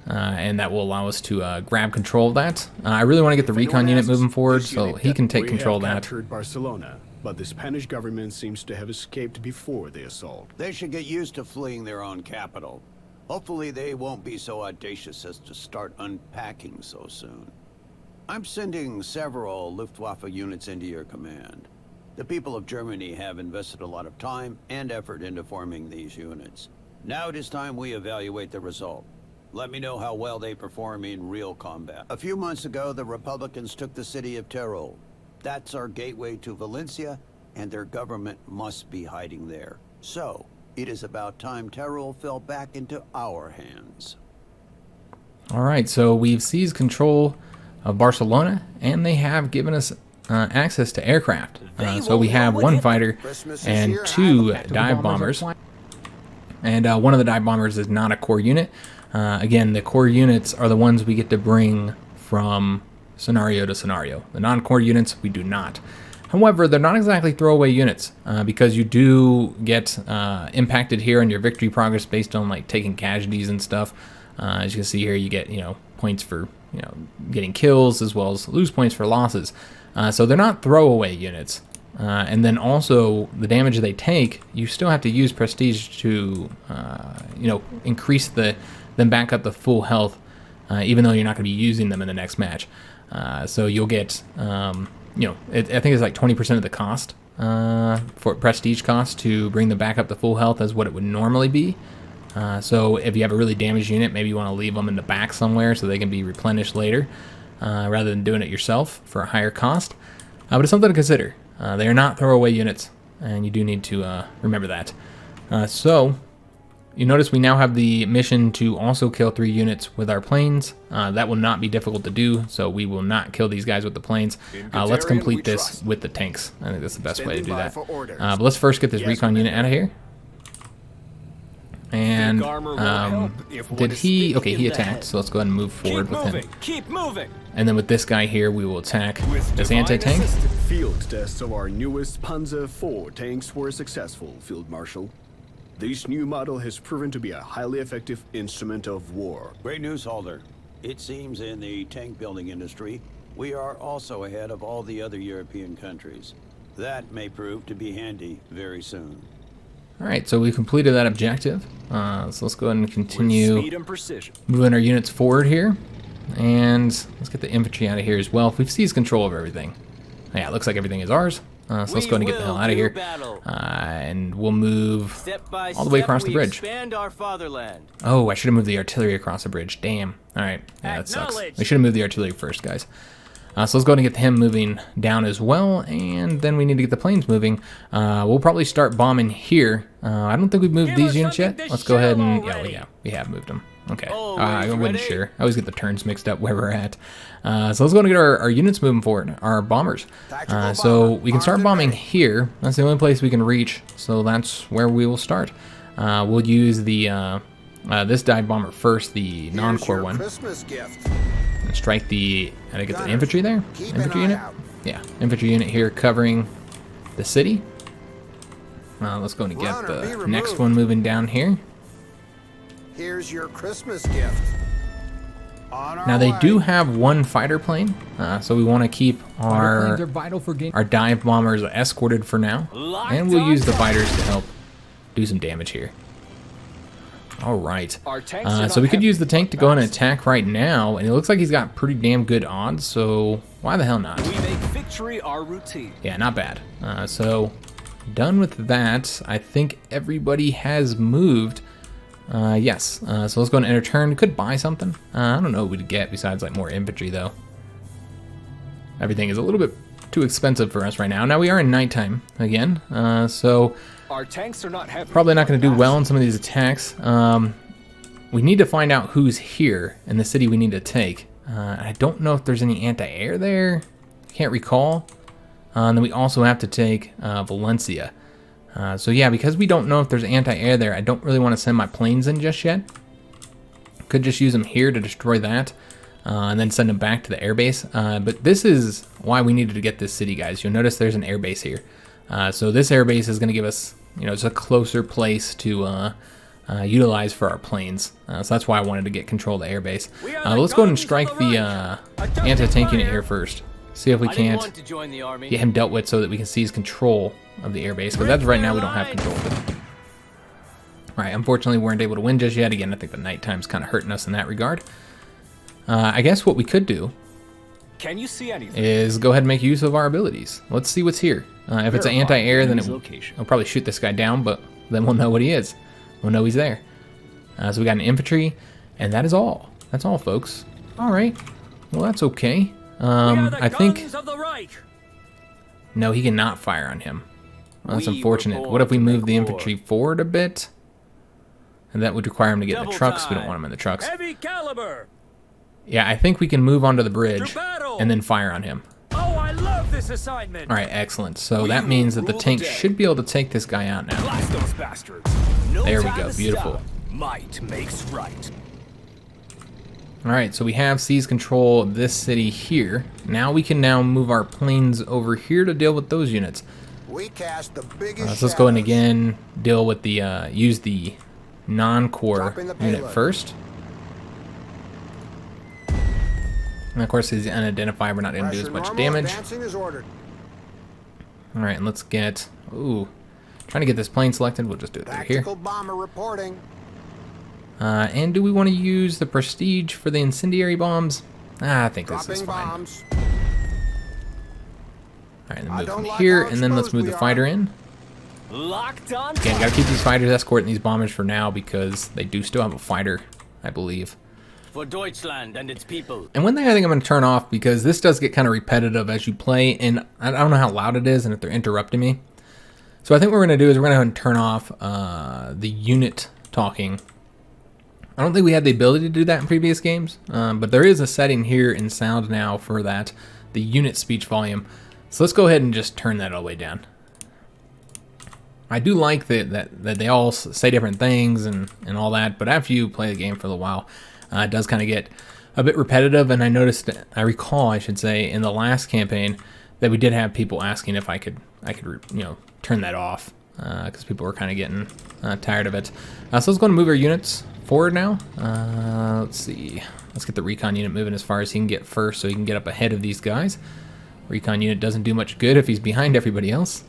And that will allow us to grab control of that. I really want to get the recon unit moving forward so he can take control of We have that. captured Barcelona, but the Spanish government seems to have escaped before the assault. They should get used to fleeing their own capital. Hopefully they won't be so audacious as to start unpacking so soon. I'm sending several Luftwaffe units into your command. The people of Germany have invested a lot of time and effort into forming these units. Now it is time we evaluate the result. Let me know how well they perform in real combat. A few months ago, the Republicans took the city of Terol. That's our gateway to Valencia, and their government must be hiding there. So, it is about time Terol fell back into our hands. All right, so we've seized control of Barcelona, and they have given us access to aircraft. So we have one fighter and two dive bombers. And one of the dive bombers is not a core unit. Again, the core units are the ones we get to bring from scenario to scenario. The non-core units, we do not. However, they're not exactly throwaway units because you do get impacted here on your victory progress based on like taking casualties and stuff. As you can see here, you get points for getting kills as well as lose points for losses. So they're not throwaway units. And then also the damage they take, you still have to use prestige to increase them back up to full health, even though you're not going to be using them in the next match. So you'll get, I think it's like 20% of the cost for prestige cost to bring them back up to full health as what it would normally be. So if you have a really damaged unit, maybe you want to leave them in the back somewhere so they can be replenished later, rather than doing it yourself for a higher cost. But it's something to consider. They are not throwaway units, and you do need to remember that. So you notice we now have the mission to also kill 3 units with our planes. That will not be difficult to do, so we will not kill these guys with the planes. Let's complete this with the tanks. I think that's the best way to do that. But let's first get this recon unit out of here. And did he? Okay, he attacked. So let's go ahead and move forward with him. Keep moving. And then with this guy here, we will attack this anti-tank. Field tests of our newest Panzer IV tanks were successful, Field Marshal. This new model has proven to be a highly effective instrument of war. Great news, Halder. It seems in the tank building industry, we are also ahead of all the other European countries. That may prove to be handy very soon. All right, so we completed that objective. So let's go ahead and continue Speed and precision. moving our units forward here. And let's get the infantry out of here as well. If we've seized control of everything. Yeah, it looks like everything is ours. So let's go ahead and get the hell out of here. And we'll move Step by all the way step, across the we bridge. expand our fatherland. Oh, I should have moved the artillery across the bridge. Damn. All right. Yeah, that sucks. Acknowledge. We should have moved the artillery first, guys. So let's go ahead and get him moving down as well. And then we need to get the planes moving. We'll probably start bombing here. I don't think we've moved Give these us units yet. something to Let's go ahead and... shell already. Yeah, we have moved them. Okay. Always I wasn't ready. sure. I always get the turns mixed up where we're at. So let's go and get our units moving forward, our bombers. So we can start bombing here. That's the only place we can reach. So that's where we will start. We'll use the this dive bomber first, the non-core one. Christmas gift. And strike the, I think it's the infantry there? Keep Infantry an eye unit? out. Yeah, infantry unit here covering the city. Let's go and get Runner, be the next removed. one moving down here. Here's your Christmas gift. On our Now they way. do have one fighter plane, so we want to keep Fighter planes are our vital for game. dive bombers escorted for now, and we'll use the fighters to help do some damage here. All right, Our tanks are so not we could heavy. use the tank to go in and attack right now, and it looks like he's got pretty damn good odds, so why the hell not? We make victory our routine. Yeah, not bad. So done with that. I think everybody has moved. Yes, so let's go and enter turn. We could buy something. I don't know what we'd get besides like more infantry though. Everything is a little bit too expensive for us right now. Now we are in nighttime again, so Our tanks are not heavy. probably not going to do well in some of these attacks. We need to find out who's here in the city we need to take. I don't know if there's any anti-air there. Can't recall. And then we also have to take Valencia. So yeah, because we don't know if there's anti-air there, I don't really want to send my planes in just yet. Could just use them here to destroy that, and then send them back to the airbase. But this is why we needed to get this city, guys. You'll notice there's an airbase here. So this airbase is going to give us, you know, it's a closer place to utilize for our planes. So that's why I wanted to get control of the airbase. Let's go ahead and strike the anti-tank unit here first. See if we I didn't can't want to join the army. get him dealt with so that we can seize control of the airbase, because that's right now we don't have control of it. All right, unfortunately we weren't able to win just yet. Again, I think the nighttime's kind of hurting us in that regard. I guess what we could do Can you see anything? is go ahead and make use of our abilities. Let's see what's here. If it's an Verify anti-air, then enemy's it, location. I'll probably shoot this guy down, but then we'll know what he is. We'll know he's there. So we got an infantry, and that is all. That's all, folks. All right. Well, that's okay. I think... Of the Reich. No, he cannot fire on him. Well, that's We were unfortunate. born What if we to move make the war. infantry forward a bit? And that would require him to get in the Double trucks. We don't time. want him in the trucks. Heavy caliber. Yeah, I think we can move onto the bridge To battle. and then fire on him. Oh, I love this assignment. All right, excellent. So We that means that will the rule tank the day. should be able to take this guy out now. Blast those bastards. No There we time go, to beautiful. stop. Might makes right. All right, so we have seized control of this city here. Now we can move our planes over here to deal with those units. We cast the biggest. So let's go in shadows. again, deal with the, use the non-core Dropping the unit payload. first. And of course, he's unidentified. We're not going to do as Pressure much normal, damage. advancing as ordered. All right, and let's get... Ooh. Trying to get this plane selected. We'll just do it through here. Tactical bomber reporting. And do we want to use the prestige for the incendiary bombs? I think this is Dropping fine. bombs. All right, then I move don't from like here, how and then let's exposed move we the are. fighter in. Locked on. Again, gotta keep these fighters escorting these bombers for now because they do still have a fighter, I believe. For Deutschland and its people. And one thing I think I'm going to turn off, because this does get kind of repetitive as you play, and I don't know how loud it is and if they're interrupting me. So I think what we're going to do is we're going to turn off the unit talking. I don't think we had the ability to do that in previous games, but there is a setting here in sound now for that, the unit speech volume. So let's go ahead and just turn that all the way down. I do like that they all say different things and all that, but after you play the game for a little while, it does kind of get a bit repetitive. And I recall, I should say, in the last campaign that we did have people asking if I could turn that off because people were kind of getting tired of it. So let's go and move our units forward now. Let's see. Let's get the recon unit moving as far as he can get first, so he can get up ahead of these guys. Recon unit doesn't do much good if he's behind everybody else.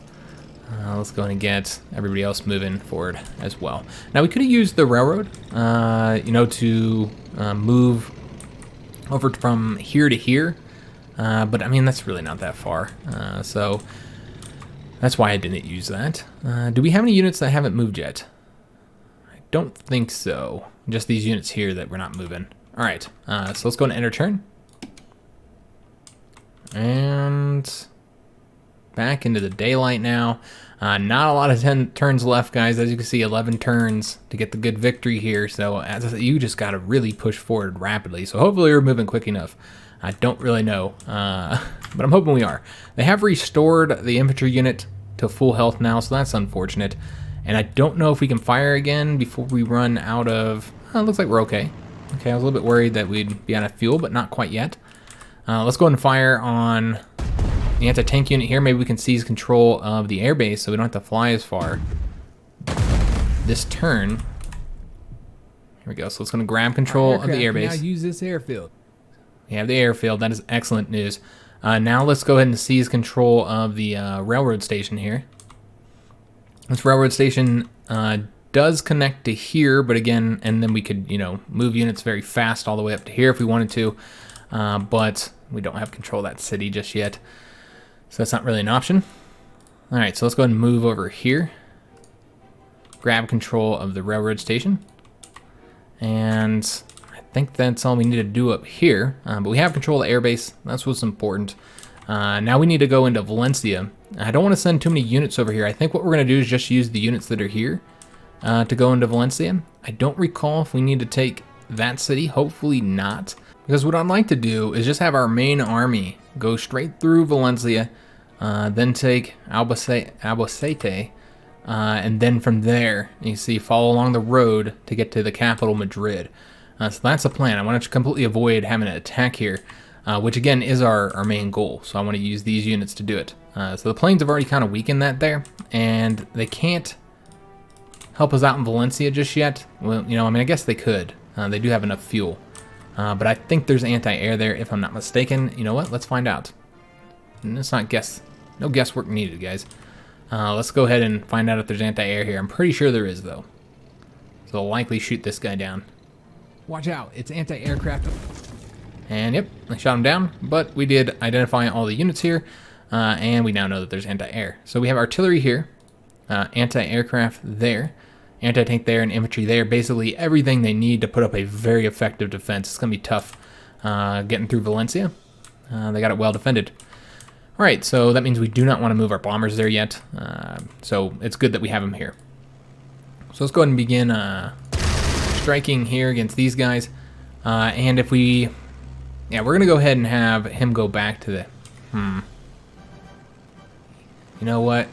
Let's go and get everybody else moving forward as well. Now we could have used the railroad, to move over from here to here, but I mean that's really not that far, so that's why I didn't use that. Do we have any units that haven't moved yet? I don't think so. Just these units here that we're not moving. All right, so let's go and enter turn, and back into the daylight now. Not a lot of turns left, guys. As you can see, 11 turns to get the good victory here. So as I said, you just got to really push forward rapidly. So hopefully we're moving quick enough. I don't really know, but I'm hoping we are. They have restored the infantry unit to full health now, so that's unfortunate. And I don't know if we can fire again before we run out of Looks like we're okay. Okay, I was a little bit worried that we'd be out of fuel, but not quite yet. Let's go ahead and fire on the anti-tank unit here. Maybe we can seize control of the airbase so we don't have to fly as far this turn. Here we go. So let's go and grab control of the airbase. Now use this airfield. We have the airfield. That is excellent news. Now let's go ahead and seize control of the railroad station here. This railroad station does connect to here, but again, and then we could, you know, move units very fast all the way up to here if we wanted to, but we don't have control of that city just yet, so that's not really an option. All right, so let's go ahead and move over here, grab control of the railroad station, and I think that's all we need to do up here, but we have control of the airbase. That's what's important. Now we need to go into Valencia. I don't want to send too many units over here. I think what we're going to do is just use the units that are here to go into Valencia. I don't recall if we need to take that city. Hopefully not. Because what I'd like to do is just have our main army go straight through Valencia, then take Albacete, and then from there, you see, follow along the road to get to the capital, Madrid. So that's the plan. I want to completely avoid having an attack here, which again is our main goal. So I want to use these units to do it. So the planes have already kind of weakened that there, and they can't help us out in Valencia just yet. Well, you know, I mean, I guess they could. They do have enough fuel. But I think there's anti-air there, if I'm not mistaken. You know what? Let's find out. And let's not guess. No guesswork needed, guys. Let's go ahead and find out if there's anti-air here. I'm pretty sure there is, though. So I'll likely shoot this guy down. Watch out, it's anti-aircraft. And yep, I shot him down. But we did identify all the units here. And we now know that there's anti-air. So we have artillery here. Anti-aircraft there. Anti-tank there and infantry there. Basically everything they need to put up a very effective defense. It's going to be tough getting through Valencia. They got it well defended. All right, so that means we do not want to move our bombers there yet. So it's good that we have them here. So let's go ahead and begin striking here against these guys. And if we... Yeah, we're going to go ahead and have him go back to the... You know what?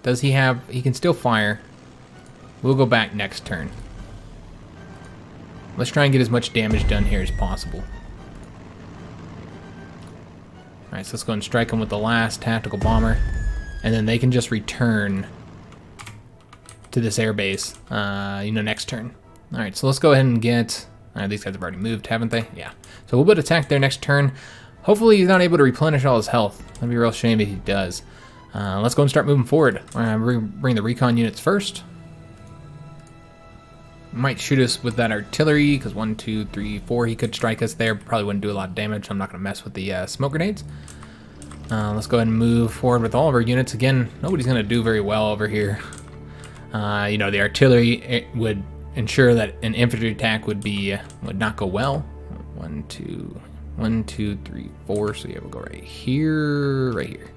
Does he have... He can still fire. We'll go back next turn. Let's try and get as much damage done here as possible. Alright, so let's go and strike them with the last tactical bomber. And then they can just return to this airbase, you know, next turn. Alright, so let's go ahead and get... these guys have already moved, haven't they? Yeah. So we'll be able to attack their next turn. Hopefully he's not able to replenish all his health. That'd be a real shame if he does. Let's go and start moving forward. Bring the recon units first. Might shoot us with that artillery, because 1, 2, 3, 4, he could strike us there. Probably wouldn't do a lot of damage. I'm not going to mess with the smoke grenades. Let's go ahead and move forward with all of our units. Again, nobody's going to do very well over here. You know, the artillery would ensure that an infantry attack would not go well. 1, 2, 3, 4. So yeah, we'll go right here, right here.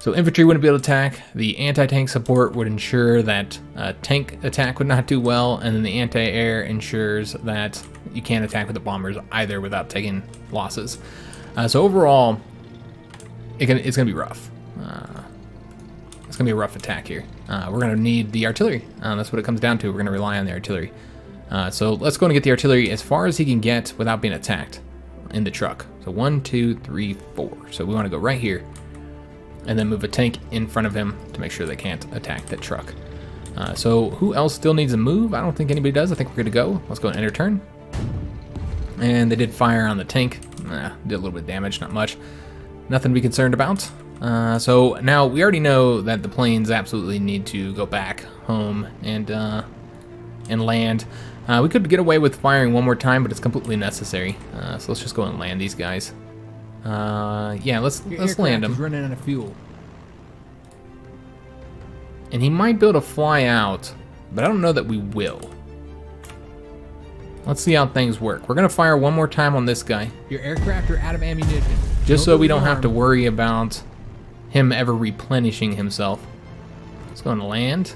So infantry wouldn't be able to attack. The anti-tank support would ensure that tank attack would not do well, and then the anti-air ensures that you can't attack with the bombers either without taking losses. So overall, it's going to be rough. It's going to be a rough attack here. We're going to need the artillery. That's what it comes down to. We're going to rely on the artillery. So let's go and get the artillery as far as he can get without being attacked in the truck. So 1, 2, 3, 4. So we want to go right here. And then move a tank in front of him to make sure they can't attack that truck. So who else still needs a move? I don't think anybody does. I think we're good to go. Let's go and enter turn. And they did fire on the tank. Did a little bit of damage, not much. Nothing to be concerned about. So now we already know that the planes absolutely need to go back home and land. We could get away with firing one more time, but it's completely necessary. So let's just go and land these guys. Yeah, let's land him. He's running out of fuel. And he might be able to fly out, but I don't know that we will. Let's see how things work. We're going to fire one more time on this guy. Your aircraft are out of ammunition. Just so we don't have to worry about him ever replenishing himself. Let's go and land.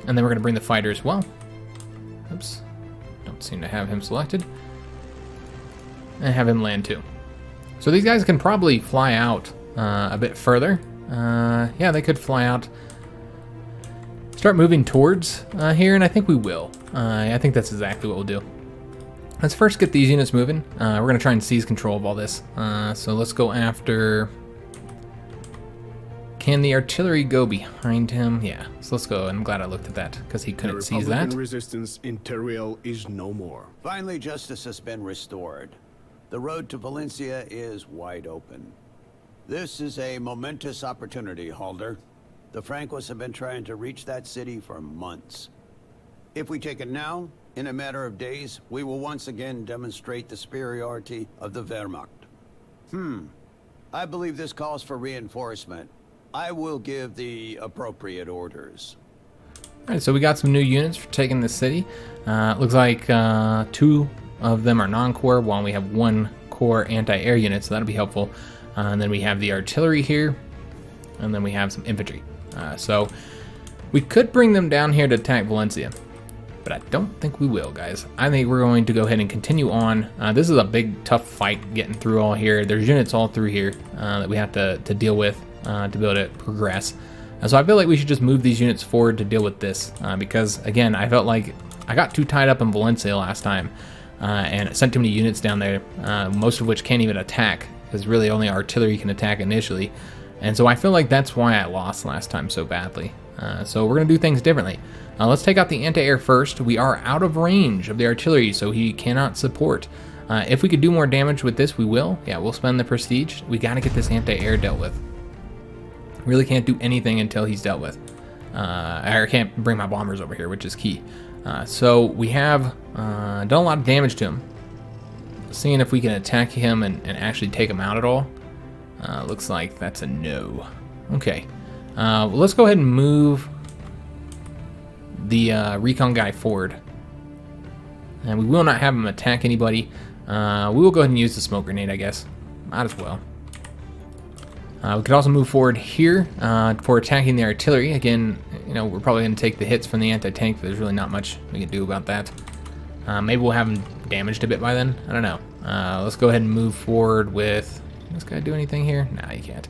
And then we're going to bring the fighter as well. Oops. Don't seem to have him selected. And have him land too. So these guys can probably fly out a bit further. Yeah, they could fly out start moving towards here, and I think we will. I think that's exactly what we'll do. Let's first get these units moving. We're going to try and seize control of all this. So let's go after... Can the artillery go behind him? Yeah, so let's go. And I'm glad I looked at that, because he couldn't seize that. Republican resistance in Teriel is no more. Finally, justice has been restored. The road to Valencia is wide open. This is a momentous opportunity, Halder. The Francois have been trying to reach that city for months. If we take it now, in a matter of days, we will once again demonstrate the superiority of the Wehrmacht. I believe this calls for reinforcement. I will give the appropriate orders. Alright, so we got some new units for taking the city. Looks like 2 of them are non-core, while we have 1 core anti-air unit, so that'll be helpful. And then we have the artillery here, and then we have some infantry. So we could bring them down here to attack Valencia, but I don't think we will, guys. I think we're going to go ahead and continue on. This is a big, tough fight getting through all here. There's units all through here that we have to deal with to be able to progress. So I feel like we should just move these units forward to deal with this, because, again, I felt like I got too tied up in Valencia last time, and it sent too many units down there, most of which can't even attack, because really only artillery can attack initially. And so I feel like that's why I lost last time so badly. So we're going to do things differently. Let's take out the anti-air first. We are out of range of the artillery, so he cannot support. If we could do more damage with this, we will. Yeah, we'll spend the prestige. We got to get this anti-air dealt with. Really can't do anything until he's dealt with. I can't bring my bombers over here, which is key. So we have done a lot of damage to him. Seeing if we can attack him and actually take him out at all. Looks like that's a no. Okay. Well, let's go ahead and move the recon guy forward. And we will not have him attack anybody. We will go ahead and use the smoke grenade, I guess. Might as well. We could also move forward here for attacking the artillery. Again, you know, we're probably going to take the hits from the anti-tank, but there's really not much we can do about that. Maybe we'll have him damaged a bit by then. I don't know. Let's go ahead and move forward with... Can this guy do anything here? Nah, he can't.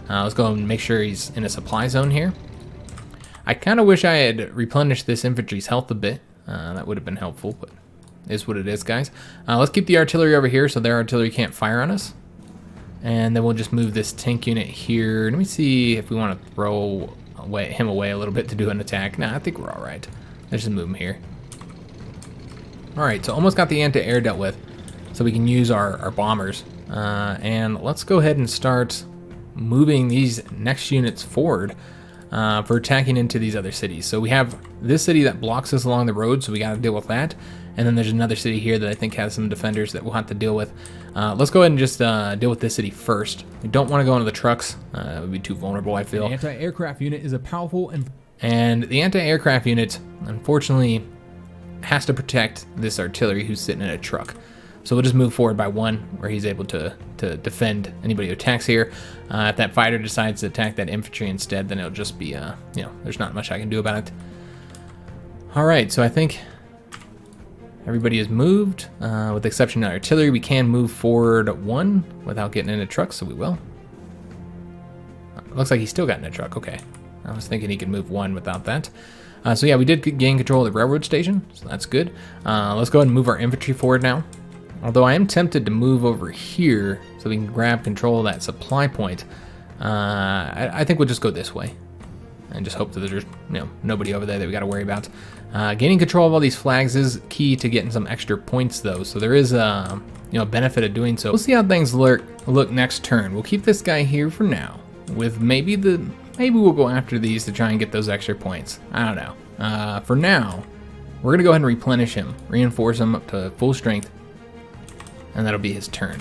Let's go and make sure he's in a supply zone here. I kind of wish I had replenished this infantry's health a bit. That would have been helpful, but it is what it is, guys. Let's keep the artillery over here so their artillery can't fire on us. And then we'll just move this tank unit here. Let me see if we want to throw him away a little bit to do an attack. Nah, I think we're all right. Let's just move him here. All right, so almost got the anti-air dealt with, so we can use our bombers. And let's go ahead and start moving these next units forward for attacking into these other cities. So we have this city that blocks us along the road, so we got to deal with that. And then there's another city here that I think has some defenders that we'll have to deal with. Let's go ahead and just deal with this city first. We don't want to go into the trucks. It would be too vulnerable, I feel. The anti-aircraft unit is a powerful and the anti-aircraft unit, unfortunately, has to protect this artillery who's sitting in a truck. So we'll just move forward by 1, where he's able to defend anybody who attacks here. If that fighter decides to attack that infantry instead, then it'll just be, you know, there's not much I can do about it. All right, so I think everybody is moved, with the exception of artillery. We can move forward 1 without getting in a truck, so we will. Looks like he's still got in a truck. Okay, I was thinking he could move 1 without that. So yeah, we did gain control of the railroad station, so that's good. Let's go ahead and move our infantry forward now. Although I am tempted to move over here so we can grab control of that supply point. I think we'll just go this way and just hope that there's, you know, nobody over there that we got to worry about. Gaining control of all these flags is key to getting some extra points, though. So there is a benefit of doing so. We'll see how things look next turn. We'll keep this guy here for now. With maybe we'll go after these to try and get those extra points. I don't know. For now, we're gonna go ahead and replenish him, reinforce him up to full strength. And that'll be his turn.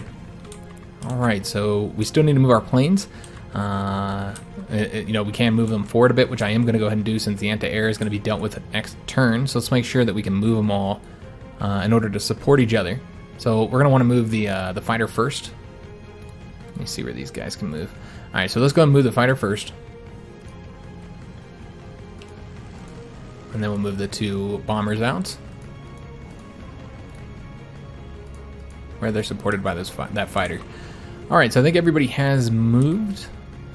All right, so we still need to move our planes. You know, we can move them forward a bit, which I am going to go ahead and do since the anti-air is going to be dealt with next turn. So let's make sure that we can move them all in order to support each other. So we're going to want to move the fighter first. Let me see where these guys can move. All right, so let's go and move the fighter first. And then we'll move the 2 bombers out, where they're supported by that fighter. All right, so I think everybody has moved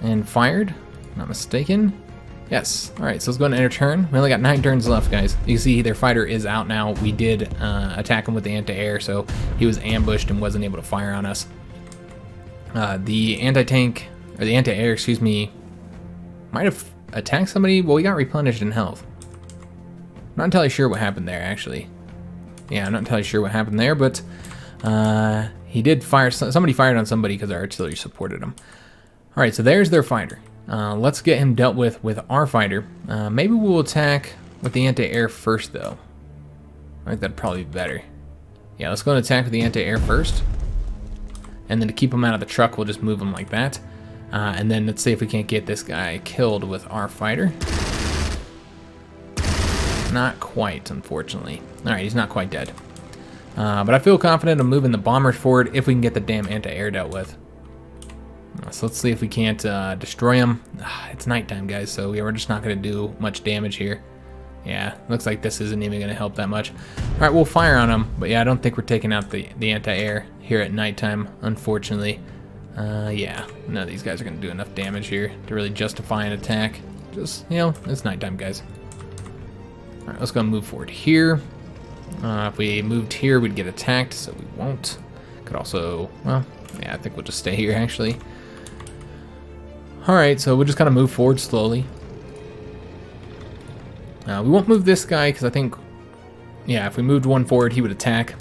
and fired, not mistaken. Yes. All right, so let's go and enter turn. We only got 9 turns left, guys. You can see their fighter is out now. We did attack him with the anti-air, so he was ambushed and wasn't able to fire on us. The anti-tank, or the anti-air, excuse me, might have attacked somebody. Well, we got replenished in health. Not entirely sure what happened there, actually. Yeah, I'm not entirely sure what happened there, but he did fire. Somebody fired on somebody because our artillery supported him. All right, so there's their fighter. Let's get him dealt with our fighter. Maybe we'll attack with the anti-air first, though. I think that'd probably be better. Yeah, let's go and attack with the anti-air first. And then to keep him out of the truck, we'll just move him like that. And then let's see if we can't get this guy killed with our fighter. Not quite, unfortunately. All right, he's not quite dead. But I feel confident of moving the bombers forward if we can get the damn anti-air dealt with. So let's see if we can't destroy him. It's nighttime, guys, so we're just not going to do much damage here. Yeah, looks like this isn't even going to help that much. All right, we'll fire on him, but yeah, I don't think we're taking out the anti-air here at nighttime, unfortunately. Yeah, none of these guys are going to do enough damage here to really justify an attack. Just, you know, it's nighttime, guys. All right, let's go and move forward here. If we moved here, we'd get attacked, so we won't. Could also, well, yeah, I think we'll just stay here, actually. All right, so we'll just kind of move forward slowly. We won't move this guy because I think, yeah, if we moved one forward, he would attack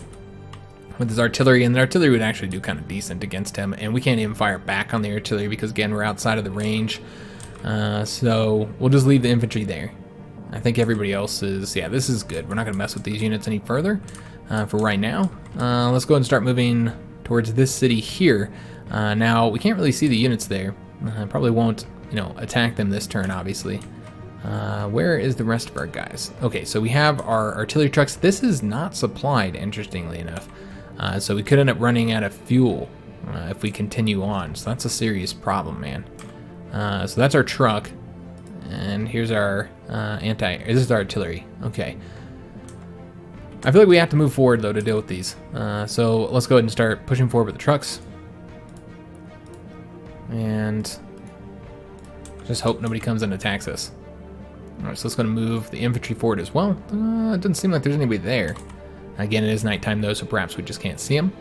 with his artillery, and the artillery would actually do kind of decent against him, and we can't even fire back on the artillery because, again, we're outside of the range. So we'll just leave the infantry there. I think everybody else is, yeah, this is good. We're not going to mess with these units any further for right now. Let's go ahead and start moving towards this city here. Now, we can't really see the units there. Probably won't, you know, attack them this turn, obviously. Where is the rest of our guys? Okay, so we have our artillery trucks. This is not supplied, interestingly enough. So we could end up running out of fuel if we continue on. So that's a serious problem, man. So that's our truck. And here's our this is our artillery. Okay. I feel like we have to move forward, though, to deal with these. So let's go ahead and start pushing forward with the trucks. And just hope nobody comes and attacks us. All right, so let's go and move the infantry forward as well. It doesn't seem like there's anybody there. Again, it is nighttime, though, so perhaps we just can't see them.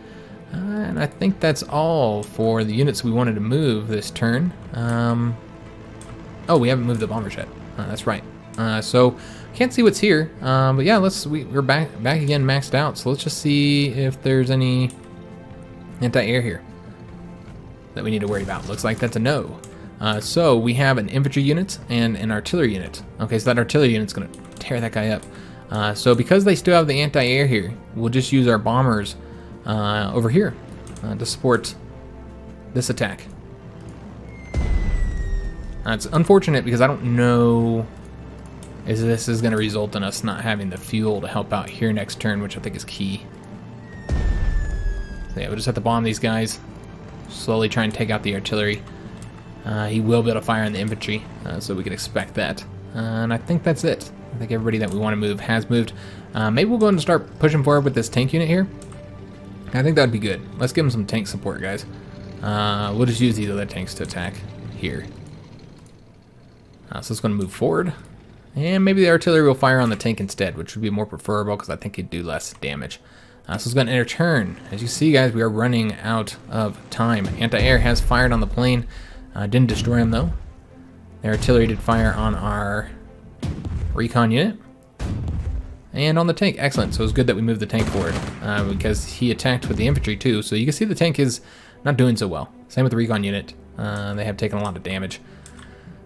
And I think that's all for the units we wanted to move this turn. Oh, we haven't moved the bombers yet. That's right. So can't see what's here. But yeah, we're back again, maxed out. So let's just see if there's any anti-air here that we need to worry about. Looks like that's a no. So we have an infantry unit and an artillery unit. Okay, so that artillery unit's gonna tear that guy up. So because they still have the anti-air here, we'll just use our bombers over here to support this attack. It's unfortunate because I don't know if this is going to result in us not having the fuel to help out here next turn, which I think is key. So yeah, we'll just have to bomb these guys. Slowly try and take out the artillery. He will be able to fire on the infantry, so we can expect that. And I think that's it. I think everybody that we want to move has moved. Maybe we'll go ahead and start pushing forward with this tank unit here. I think that'd be good. Let's give him some tank support, guys. We'll just use these other tanks to attack here. So it's going to move forward. And maybe the artillery will fire on the tank instead, which would be more preferable because I think it'd do less damage. So it's going to enter turn. As you see, guys, we are running out of time. Anti-air has fired on the plane. Didn't destroy him, though. The artillery did fire on our recon unit. And on the tank. Excellent. So it was good that we moved the tank forward because he attacked with the infantry, too. So you can see the tank is not doing so well. Same with the recon unit. They have taken a lot of damage.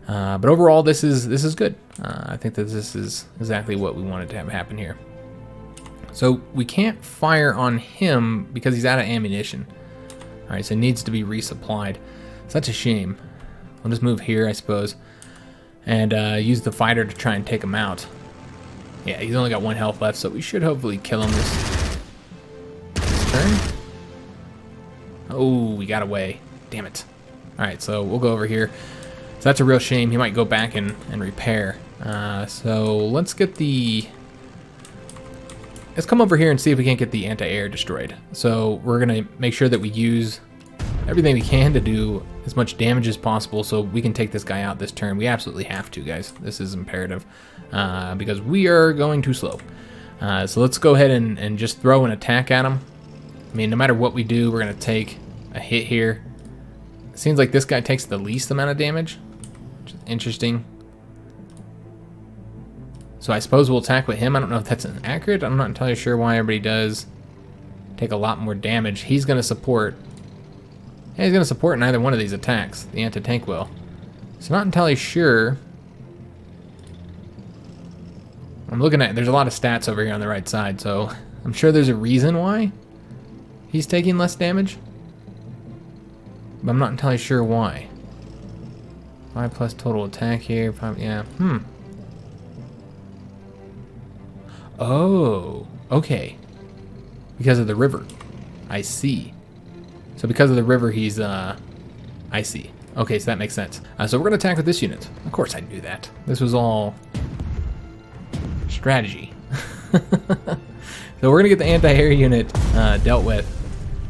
But overall, this is good. I think that this is exactly what we wanted to have happen here. So we can't fire on him because he's out of ammunition. All right, so it needs to be resupplied. Such a shame. We'll just move here, I suppose, and use the fighter to try and take him out. Yeah, he's only got 1 health left, so we should hopefully kill him this turn. Oh, we got away. Damn it. All right, so we'll go over here. So that's a real shame. He might go back and repair. So let's get the... Let's come over here and see if we can't get the anti-air destroyed. So we're going to make sure that we use everything we can to do as much damage as possible so we can take this guy out this turn. We absolutely have to, guys. This is imperative because we are going too slow. So let's go ahead and just throw an attack at him. I mean, no matter what we do, we're going to take a hit here. It seems like this guy takes the least amount of damage, which is interesting. So I suppose we'll attack with him. I don't know if that's accurate. I'm not entirely sure why everybody does take a lot more damage. He's going to support. Yeah, he's going to support neither one of these attacks. The anti-tank will. So not entirely sure. I'm looking at, there's a lot of stats over here on the right side, so I'm sure there's a reason why he's taking less damage. But I'm not entirely sure why. 5 plus total attack here. 5, yeah. Oh, okay. Because of the river. I see. So because of the river, he's, I see. Okay, so that makes sense. So we're going to attack with this unit. Of course I knew that. This was all strategy. So we're going to get the anti-air unit dealt with.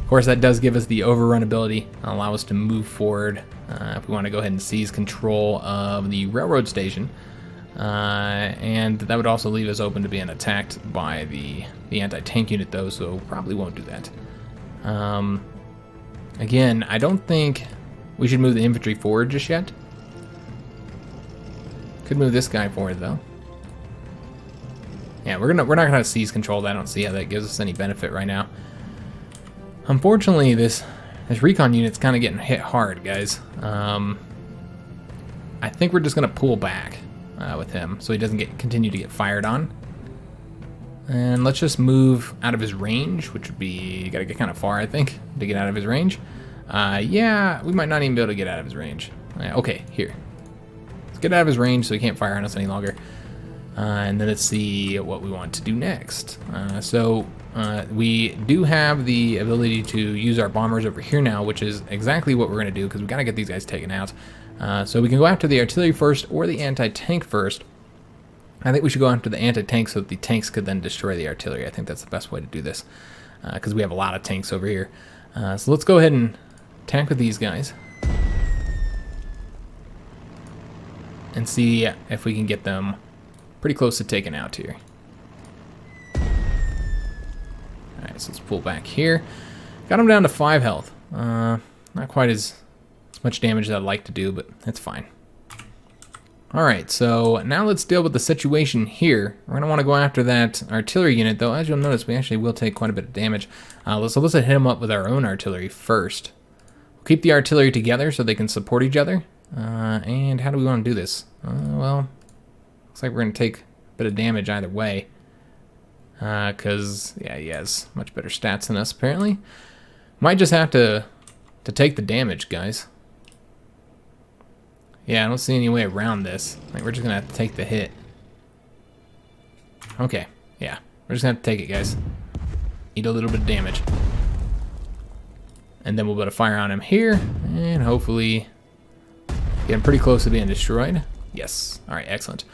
Of course, that does give us the overrun ability, allow us to move forward if we want to go ahead and seize control of the railroad station. And that would also leave us open to being attacked by the anti-tank unit, though, so probably won't do that. Again, I don't think we should move the infantry forward just yet. Could move this guy forward, though. Yeah, we're not gonna seize control. I don't see how that gives us any benefit right now. Unfortunately, this recon unit's kind of getting hit hard, guys. I think we're just gonna pull back with him so he doesn't continue to get fired on. And let's just move out of his range, which would be, you gotta get kind of far, I think, to get out of his range. Yeah, we might not even be able to get out of his range. Okay, here. Let's get out of his range so he can't fire on us any longer. And then let's see what we want to do next. We do have the ability to use our bombers over here now, which is exactly what we're gonna do because we gotta get these guys taken out. So we can go after the artillery first or the anti-tank first. I think we should go after the anti-tank so that the tanks could then destroy the artillery. I think that's the best way to do this because we have a lot of tanks over here. So let's go ahead and attack with these guys and see if we can get them pretty close to taking out here. Alright, so let's pull back here. Got him down to 5 health. Not quite as much damage as I'd like to do, but that's fine. Alright, so now let's deal with the situation here. We're going to want to go after that artillery unit, though. As you'll notice, we actually will take quite a bit of damage. So let's hit him up with our own artillery first. We'll keep the artillery together so they can support each other. And how do we want to do this? Well, looks like we're going to take a bit of damage either way. Because, yeah, he has much better stats than us, apparently. Might just have to take the damage, guys. Yeah, I don't see any way around this. Like, we're just gonna have to take the hit. Okay, yeah. We're just gonna have to take it, guys. Eat a little bit of damage. And then we'll be able to fire on him here, and hopefully get him pretty close to being destroyed. Yes. Alright, excellent.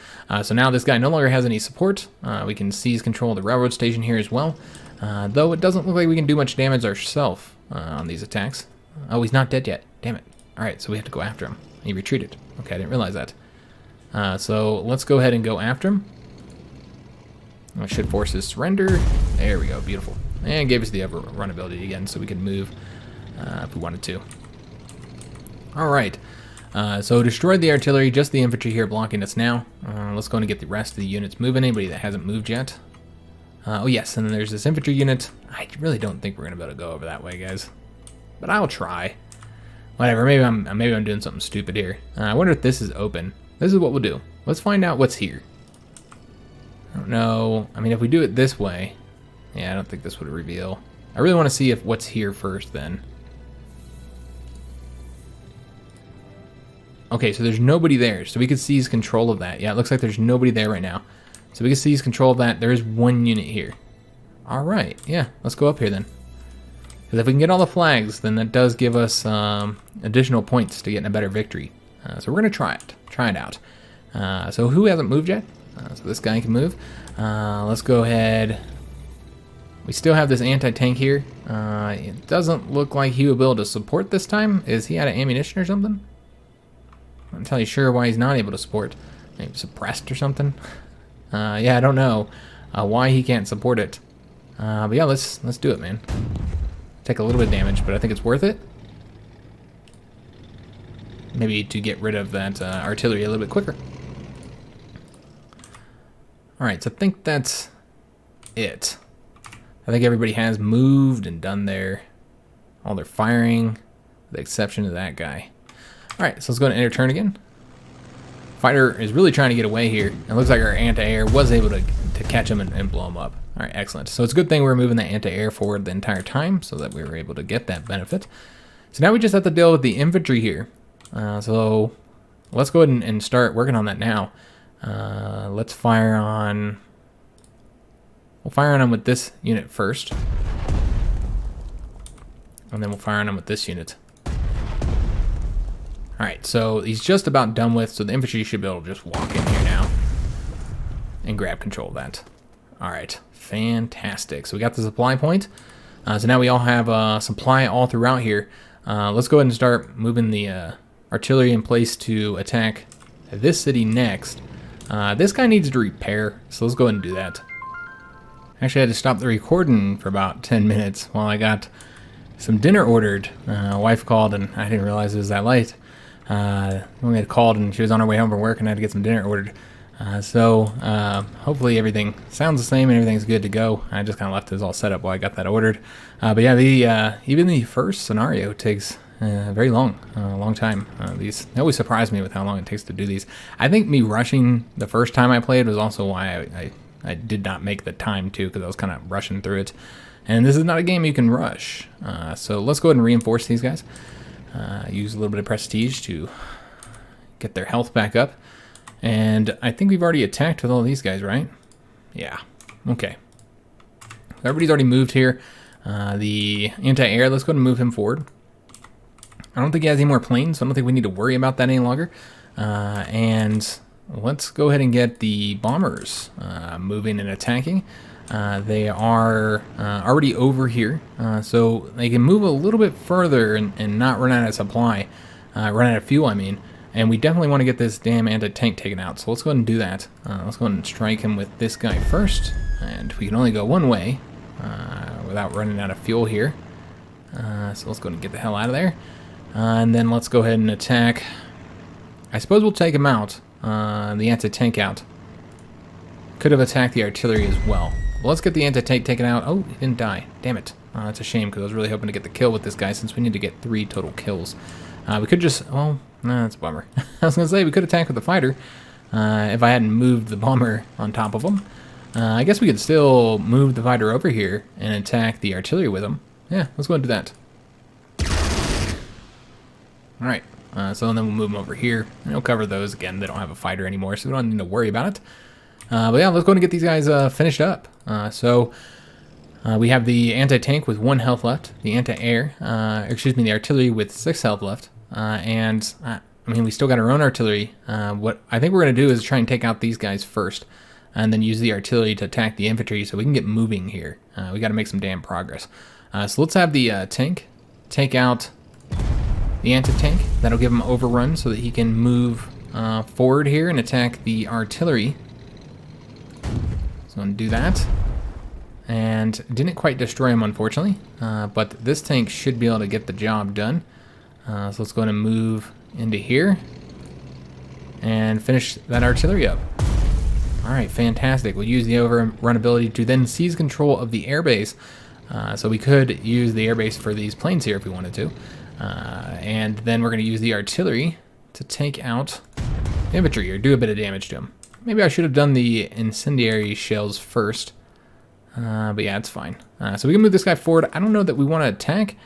So now this guy no longer has any support. We can seize control of the railroad station here as well. Though it doesn't look like we can do much damage ourselves on these attacks. Oh, he's not dead yet. Damn it. Alright, so we have to go after him. He retreated. Okay, I didn't realize that. So let's go ahead and go after him. I should force his surrender. There we go, beautiful. And gave us the overrun ability again so we could move if we wanted to. Alright, so destroyed the artillery, just the infantry here blocking us now. Let's go and get the rest of the units moving. Anybody that hasn't moved yet. Oh yes, and then there's this infantry unit. I really don't think we're going to be able to go over that way, guys. But I'll try. Whatever, maybe I'm doing something stupid here. I wonder if this is open. This is what we'll do. Let's find out what's here. I don't know. I mean, if we do it this way, yeah, I don't think this would reveal. I really want to see if what's here first then. Okay, so there's nobody there, so we could seize control of that. Yeah, it looks like there's nobody there right now. So we can seize control of that. There is one unit here. All right, yeah, let's go up here then. Because if we can get all the flags, then that does give us additional points to get in a better victory. So we're going to try it out. So who hasn't moved yet? So this guy can move. Let's go ahead. We still have this anti-tank here. It doesn't look like he will be able to support this time. Is he out of ammunition or something? I'm not entirely sure why he's not able to support. Maybe suppressed or something? Yeah, I don't know why he can't support it. But yeah, let's do it, man. Take a little bit of damage, but I think it's worth it. Maybe to get rid of that artillery a little bit quicker. Alright, so I think that's it. I think everybody has moved and done all their firing, with the exception of that guy. Alright, so let's go to enter turn again. Fighter is really trying to get away here. It looks like our anti-air was able to catch him and blow him up. Alright, excellent. So it's a good thing we were moving the anti-air forward the entire time so that we were able to get that benefit. So now we just have to deal with the infantry here. So let's go ahead and start working on that now. Let's fire on... We'll fire on him with this unit first. And then we'll fire on him with this unit. Alright, so he's just about done with, so the infantry should be able to just walk in here now. And grab control of that. Alright, fantastic. So we got the supply point. So now we all have supply all throughout here. Let's go ahead and start moving the artillery in place to attack this city next. This guy needs to repair, so let's go ahead and do that. Actually, I had to stop the recording for about 10 minutes while I got some dinner ordered. Wife called and I didn't realize it was that late. We had called and she was on her way home from work and I had to get some dinner ordered. So hopefully everything sounds the same and everything's good to go. I just kind of left this all set up while I got that ordered. But yeah, even the first scenario takes very long time. These they always surprise me with how long it takes to do these. I think me rushing the first time I played was also why I did not make the time too, because I was kind of rushing through it. And this is not a game you can rush. So let's go ahead and reinforce these guys. Use a little bit of prestige to get their health back up. And I think we've already attacked with all these guys, right? Yeah. Okay. Everybody's already moved here. The anti-air, let's go ahead and move him forward. I don't think he has any more planes, so I don't think we need to worry about that any longer. And let's go ahead and get the bombers moving and attacking. They are already over here, so they can move a little bit further and not run out of supply, run out of fuel, I mean. And we definitely want to get this damn anti-tank taken out, so let's go ahead and do that. Let's go ahead and strike him with this guy first, and we can only go one way without running out of fuel here. So let's go ahead and get the hell out of there. And then let's go ahead and attack. I suppose we'll take him out, the anti-tank out. Could have attacked the artillery as well. Well, let's get the anti-tank taken out. Oh, he didn't die. Damn it. That's a shame, because I was really hoping to get the kill with this guy, since we need to get 3 total kills. We could just... Well, no, that's a bummer. I was going to say, we could attack with the fighter if I hadn't moved the bomber on top of him. I guess we could still move the fighter over here and attack the artillery with him. Yeah, let's go ahead and do that. Alright, so then we'll move them over here. And we'll cover those. Again, they don't have a fighter anymore, so we don't need to worry about it. But yeah, let's go ahead and get these guys finished up. We have the anti-tank with 1 health left, the anti-air, the artillery with 6 health left, I mean, we still got our own artillery. What I think we're going to do is try and take out these guys first, and then use the artillery to attack the infantry so we can get moving here. We got to make some damn progress. So let's have the tank take out the anti-tank. That'll give him overrun so that he can move forward here and attack the artillery. So I'm going to do that. And didn't quite destroy him, unfortunately. But this tank should be able to get the job done. So let's go ahead and move into here and finish that artillery up. Alright, fantastic. We'll use the overrun ability to then seize control of the airbase. So we could use the airbase for these planes here if we wanted to. And then we're going to use the artillery to take out infantry or do a bit of damage to them. Maybe I should have done the incendiary shells first. But yeah, it's fine. So we can move this guy forward. I don't know that we want to attack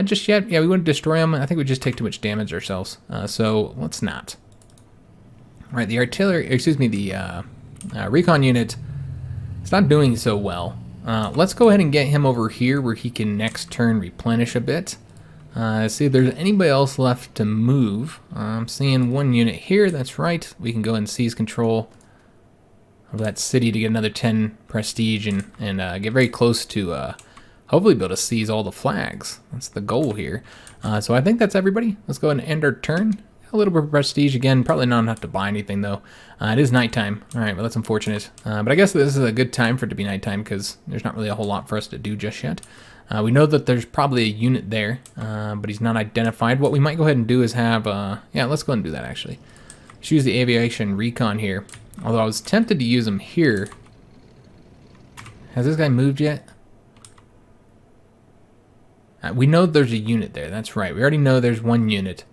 just yet. Yeah, we want to destroy him. I think we just take too much damage ourselves. So let's not. All right, the artillery, the recon unit, it's not doing so well. Let's go ahead and get him over here where he can next turn replenish a bit. See if there's anybody else left to move. I'm seeing 1 unit here. That's right. We can go and seize control of that city to get another 10 prestige and get very close to hopefully be able to seize all the flags. That's the goal here. So I think that's everybody. Let's go ahead and end our turn. A little bit of prestige again. Probably not enough to buy anything though. It is nighttime. All right, well that's unfortunate. But I guess this is a good time for it to be nighttime because there's not really a whole lot for us to do just yet. We know that there's probably a unit there, but he's not identified. What we might go ahead and do is have, yeah, let's go ahead and do that actually. Let's use the aviation recon here. Although I was tempted to use him here. Has this guy moved yet? We know there's a unit there. That's right. We already know there's one unit.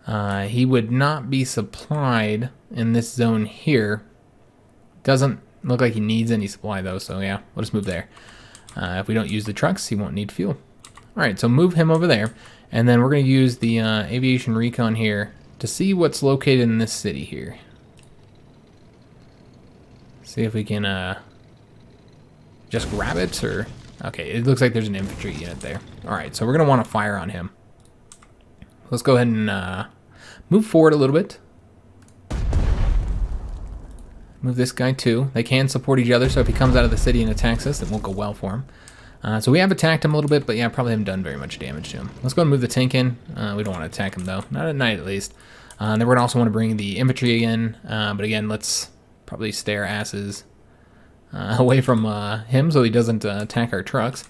He would not be supplied in this zone here. Doesn't look like he needs any supply though, so yeah, we'll just move there. If we don't use the trucks, he won't need fuel. Alright, so move him over there, and then we're going to use the aviation recon here to see what's located in this city here. See if we can just grab it, or... Okay, it looks like there's an infantry unit there. Alright, so we're going to want to fire on him. Let's go ahead and move forward a little bit. Move this guy too. They can support each other, so if he comes out of the city and attacks us, it won't go well for him. So we have attacked him a little bit, but yeah, probably haven't done very much damage to him. Let's go and move the tank in. We don't want to attack him though, not at night at least. Then we're gonna also want to bring the infantry in, but again, let's probably stay our asses away from him so he doesn't attack our trucks.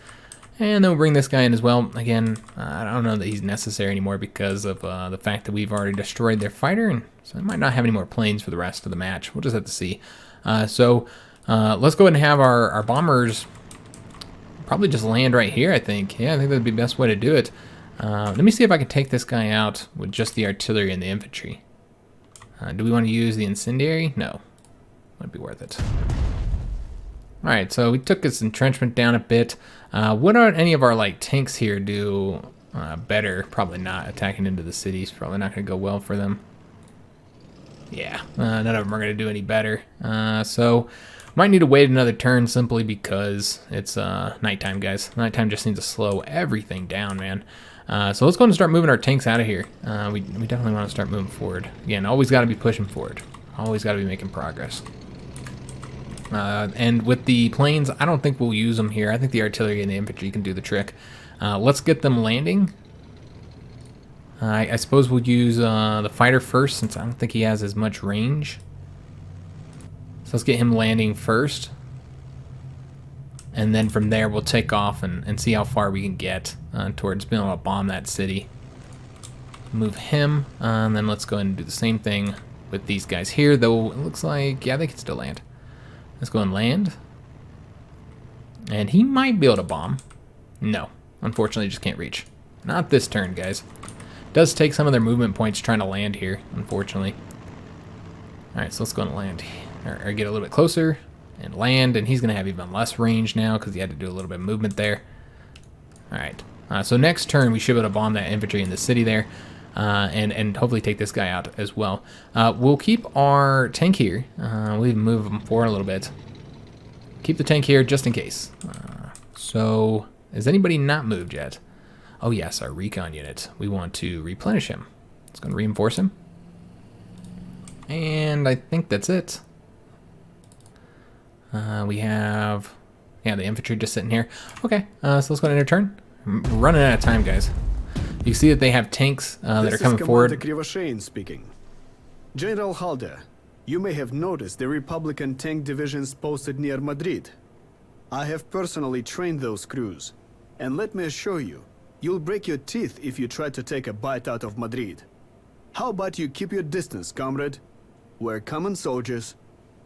And then we'll bring this guy in as well. Again, I don't know that he's necessary anymore because of the fact that we've already destroyed their fighter, and so I might not have any more planes for the rest of the match. We'll just have to see. Let's go ahead and have our bombers probably just land right here, I think. Yeah, I think that'd be the best way to do it. Let me see if I can take this guy out with just the artillery and the infantry. Do we want to use the incendiary? No. Might be worth it. Alright, so we took his entrenchment down a bit. What are any of our tanks here do better? Probably not. Attacking into the cities, probably not going to go well for them. Yeah, none of them are going to do any better. So might need to wait another turn simply because it's nighttime, guys. Nighttime just needs to slow everything down, man. So let's go and start moving our tanks out of here. We definitely want to start moving forward. Again, always got to be pushing forward. Always got to be making progress. And with the planes, I don't think we'll use them here. I think the artillery and the infantry can do the trick. Let's get them landing. I suppose we'll use the fighter first since I don't think he has as much range. So let's get him landing first. And then from there we'll take off and see how far we can get towards being able to bomb that city. Move him, and then let's go ahead and do the same thing with these guys here, though it looks like, yeah, they can still land. Let's go and land. And he might be able to bomb. No, unfortunately just can't reach. Not this turn, guys. Does take some of their movement points trying to land here, unfortunately. Alright, so let's go and land. Or get a little bit closer and land, and he's going to have even less range now because he had to do a little bit of movement there. Alright, so next turn we should be able to bomb that infantry in the city there. And hopefully take this guy out as well. We'll keep our tank here. We'll even move him forward a little bit. Keep the tank here just in case. So, is anybody not moved yet? Oh yes, our recon unit. We want to replenish him. Let's go and reinforce him. And I think that's it. We have, yeah, the infantry just sitting here. Okay, so let's go and end our turn. I'm running out of time, guys. You see that they have tanks that are coming forward. This is Commander speaking. General Halder, you may have noticed the Republican tank divisions posted near Madrid. I have personally trained those crews, and let me assure you, you'll break your teeth if you try to take a bite out of Madrid. How about you keep your distance, comrade? We're common soldiers.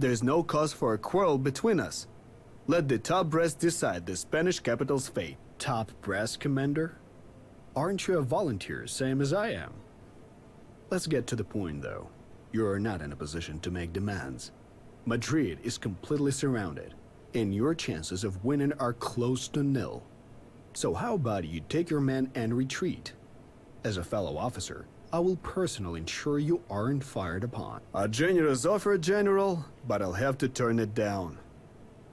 There's no cause for a quarrel between us. Let the top brass decide the Spanish capital's fate. Top brass, Commander? Aren't you a volunteer, same as I am? Let's get to the point, though. You're not in a position to make demands. Madrid is completely surrounded, and your chances of winning are close to nil. So how about you take your men and retreat? As a fellow officer, I will personally ensure you aren't fired upon. A generous offer, General, but I'll have to turn it down.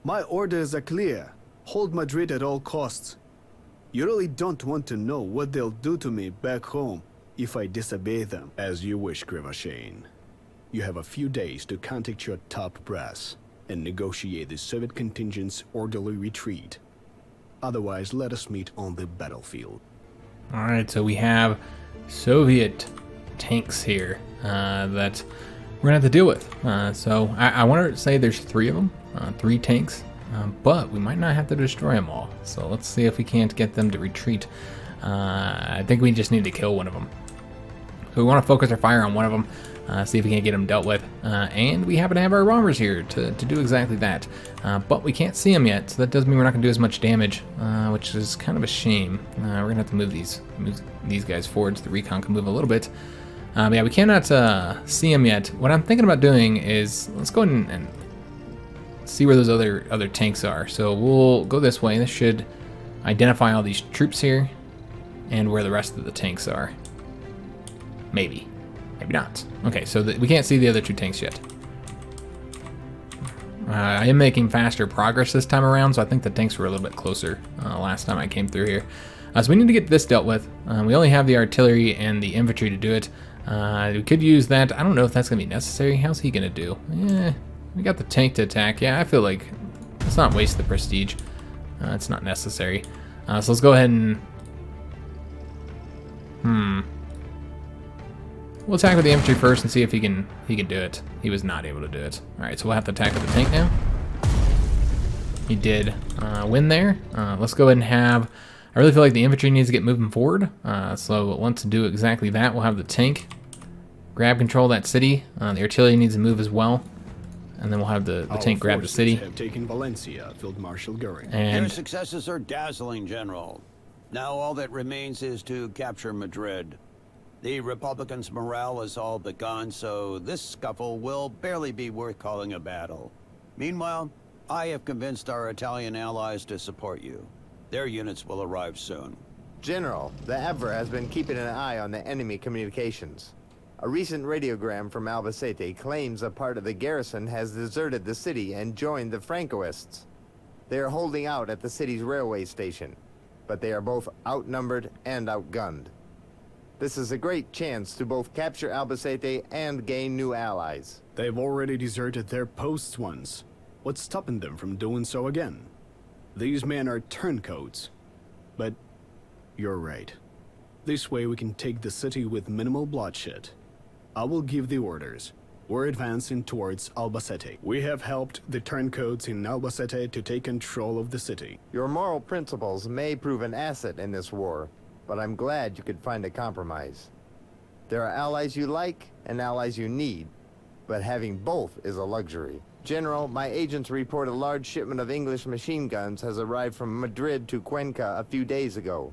My orders are clear. Hold Madrid at all costs. You really don't want to know what they'll do to me back home if I disobey them. As you wish, Krivoshein. You have a few days to contact your top brass and negotiate the Soviet contingent's orderly retreat. Otherwise, let us meet on the battlefield. All right, so we have Soviet tanks here that we're gonna have to deal with. So I want to say there's 3 of them, 3 tanks, but we might not have to destroy them all. So let's see if we can't get them to retreat. I think we just need to kill one of them. So we want to focus our fire on one of them, see if we can't get them dealt with. And we happen to have our bombers here to do exactly that. But we can't see them yet, so that does mean we're not going to do as much damage, which is kind of a shame. We're going to have to move these guys forward so the recon can move a little bit. But yeah, we cannot see them yet. What I'm thinking about doing is, let's go ahead and see where those other tanks are. So we'll go this way. This should identify all these troops here and where the rest of the tanks are. Maybe not. Okay, so we can't see the other 2 tanks yet. I am making faster progress this time around, so I think the tanks were a little bit closer last time I came through here. So we need to get this dealt with. We only have the artillery and the infantry to do it. We could use that. I don't know if that's going to be necessary. How's he going to do? Yeah, we got the tank to attack. Yeah, I feel like let's not waste the prestige. It's not necessary. So let's go ahead and... We'll attack with the infantry first and see if he can do it. He was not able to do it. All right, so we'll have to attack with the tank now. He did win there. Let's go ahead and have... I really feel like the infantry needs to get moving forward. So once to do exactly that, we'll have the tank grab control of that city. The artillery needs to move as well. And then we'll have the tank grab the city. Have taken Valencia, Field Marshal Goering. Your And successes are dazzling, General. Now all that remains is to capture Madrid. The Republicans' morale is all but gone, so this scuffle will barely be worth calling a battle. Meanwhile, I have convinced our Italian allies to support you. Their units will arrive soon. General, the Ever has been keeping an eye on the enemy communications. A recent radiogram from Albacete claims a part of the garrison has deserted the city and joined the Francoists. They are holding out at the city's railway station, but they are both outnumbered and outgunned. This is a great chance to both capture Albacete and gain new allies. They've already deserted their posts once. What's stopping them from doing so again? These men are turncoats. But you're right. This way we can take the city with minimal bloodshed. I will give the orders. We're advancing towards Albacete. We have helped the turncoats in Albacete to take control of the city. Your moral principles may prove an asset in this war, but I'm glad you could find a compromise. There are allies you like and allies you need, but having both is a luxury. General, my agents report a large shipment of English machine guns has arrived from Madrid to Cuenca a few days ago.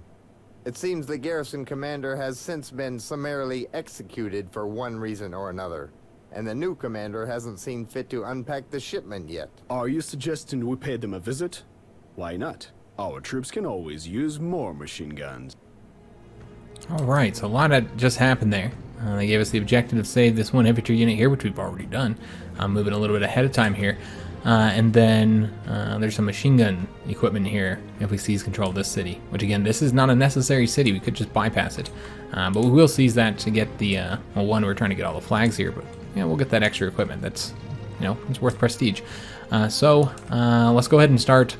It seems the garrison commander has since been summarily executed for one reason or another, and the new commander hasn't seen fit to unpack the shipment yet. Are you suggesting we pay them a visit? Why not? Our troops can always use more machine guns. all right, so a lot had just happened there. They gave us the objective to save this one infantry unit here, which we've already done. I'm moving a little bit ahead of time here. And then there's some machine gun equipment here if we seize control of this city. Which again, this is not a necessary city. We could just bypass it. But we will seize that to get the, well, one, we're trying to get all the flags here, but yeah, we'll get that extra equipment. That's, you know, it's worth prestige. So let's go ahead and start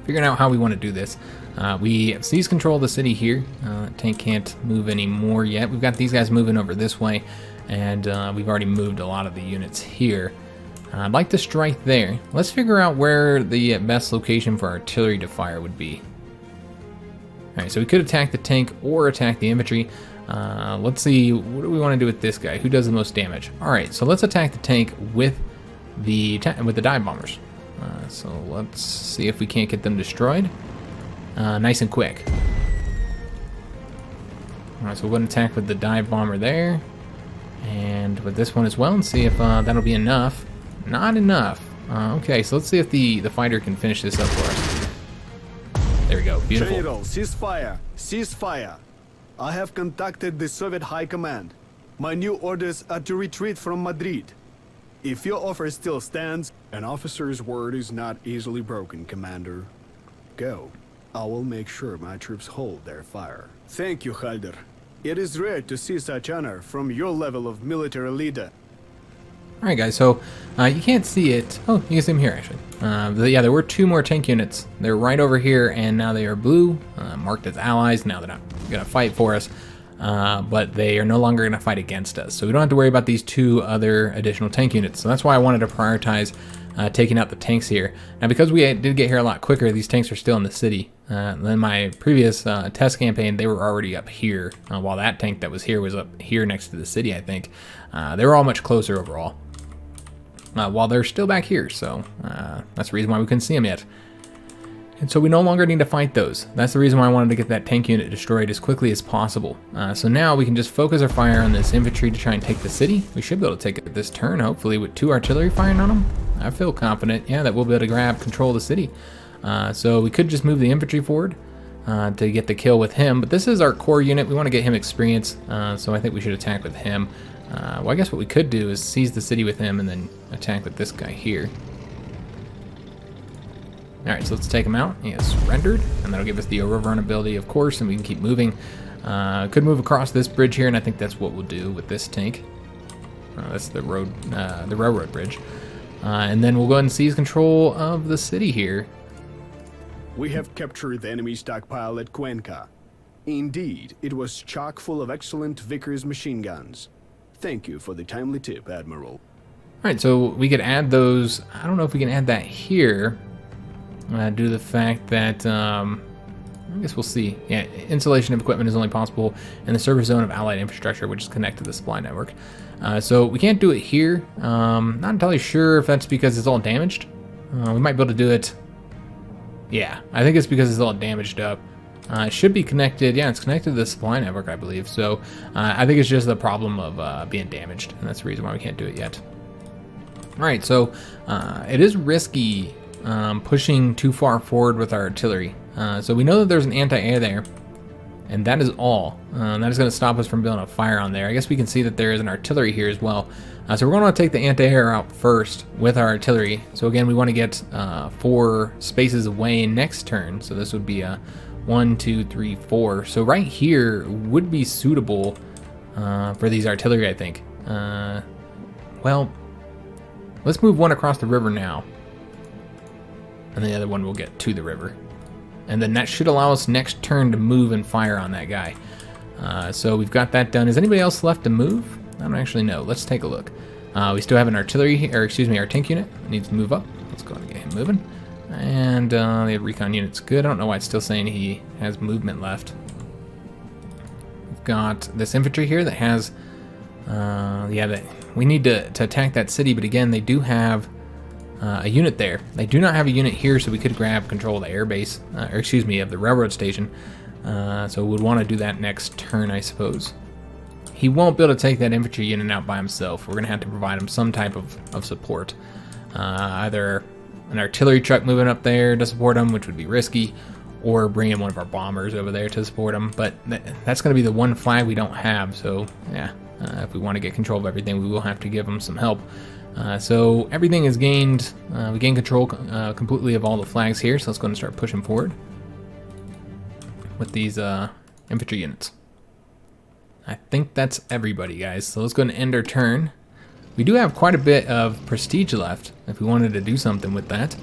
figuring out how we want to do this. We seize control of the city here. Tank can't move anymore yet. We've got these guys moving over this way, and we've already moved a lot of the units here. I'd like to strike there. Let's figure out where the best location for artillery to fire would be. Alright, so we could attack the tank or attack the infantry. Let's see, what do we want to do with this guy? Who does the most damage? Alright, so let's attack the tank with the dive bombers. So let's see if we can't get them destroyed. Nice and quick. Alright, so we'll go and attack with the dive bomber there. And with this one as well, and see if that'll be enough. Not enough. Okay, so let's see if the fighter can finish this up for us. There we go, beautiful. General, ceasefire! Ceasefire! I have contacted the Soviet High Command. My new orders are to retreat from Madrid. If your offer still stands, an officer's word is not easily broken, Commander. Go. I will make sure my troops hold their fire. Thank you, Halder. It is rare to see such honor from your level of military leader. Alright guys, so you can't see it. Oh, you can see them here actually. Yeah, there were 2 more tank units. They're right over here, and now they are blue, marked as allies. Now they're not going to fight for us, but they are no longer going to fight against us. So we don't have to worry about these 2 other additional tank units. So that's why I wanted to prioritize taking out the tanks here. Now because we did get here a lot quicker, these tanks are still in the city. Then my previous test campaign, they were already up here, while that tank that was here was up here next to the city, I think. They were all much closer overall. While they're still back here, so that's the reason why we couldn't see them yet. And so we no longer need to fight those. That's the reason why I wanted to get that tank unit destroyed as quickly as possible. So now we can just focus our fire on this infantry to try and take the city. We should be able to take it this turn, hopefully, with 2 artillery firing on them. I feel confident, yeah, that we'll be able to grab control of the city. So we could just move the infantry forward to get the kill with him, but this is our core unit. We want to get him experience, so I think we should attack with him. Well, I guess what we could do is seize the city with him and then attack with this guy here. Alright, so let's take him out. He has surrendered, and that'll give us the overrun ability, of course, and we can keep moving. Could move across this bridge here, and I think that's what we'll do with this tank. That's the railroad bridge. And then we'll go ahead and seize control of the city here. We have captured the enemy stockpile at Cuenca. Indeed, it was chock full of excellent Vickers machine guns. Thank you for the timely tip, Admiral. Alright, so we could add those. I don't know if we can add that here. Due to the fact that, I guess we'll see. Yeah, installation of equipment is only possible in the service zone of Allied infrastructure, which is connected to the supply network. So we can't do it here. Not entirely sure if that's because it's all damaged. We might be able to do it. Yeah, I think it's because it's all damaged up. It should be connected. Yeah, it's connected to the supply network, I believe. So I think it's just the problem of being damaged, and that's the reason why we can't do it yet. All right, so it is risky pushing too far forward with our artillery. So we know that there's an anti-air there, and that is all. That is going to stop us from building a fire on there. I guess we can see that there is an artillery here as well. So we're going to take the anti-air out first with our artillery. So again, we want to get 4 spaces away next turn. So this would be a 1, 2, 3, 4. So right here would be suitable for these artillery, I think. Well, let's move 1 across the river now. And the other one will get to the river. And then that should allow us next turn to move and fire on that guy. So we've got that done. Is anybody else left to move? I don't actually know. Let's take a look. We still have an artillery, or excuse me, our tank unit needs to move up. Let's go ahead and get him moving. And the recon unit's good. I don't know why it's still saying he has movement left. We've got this infantry here that has, yeah, we need to attack that city, but again, they do have a unit there. They do not have a unit here, so we could grab control of the airbase, or excuse me, of the railroad station. So we'd want to do that next turn, I suppose. He won't be able to take that infantry unit out by himself. We're going to have to provide him some type of support. Either an artillery truck moving up there to support him, which would be risky, or bring in one of our bombers over there to support him. But that's going to be the one flag we don't have, so yeah, if we want to get control of everything, we will have to give him some help. So everything is gained, we gain control completely of all the flags here, so let's go and start pushing forward with these infantry units. I think that's everybody, guys, so let's go and end our turn. We do have quite a bit of prestige left if we wanted to do something with that,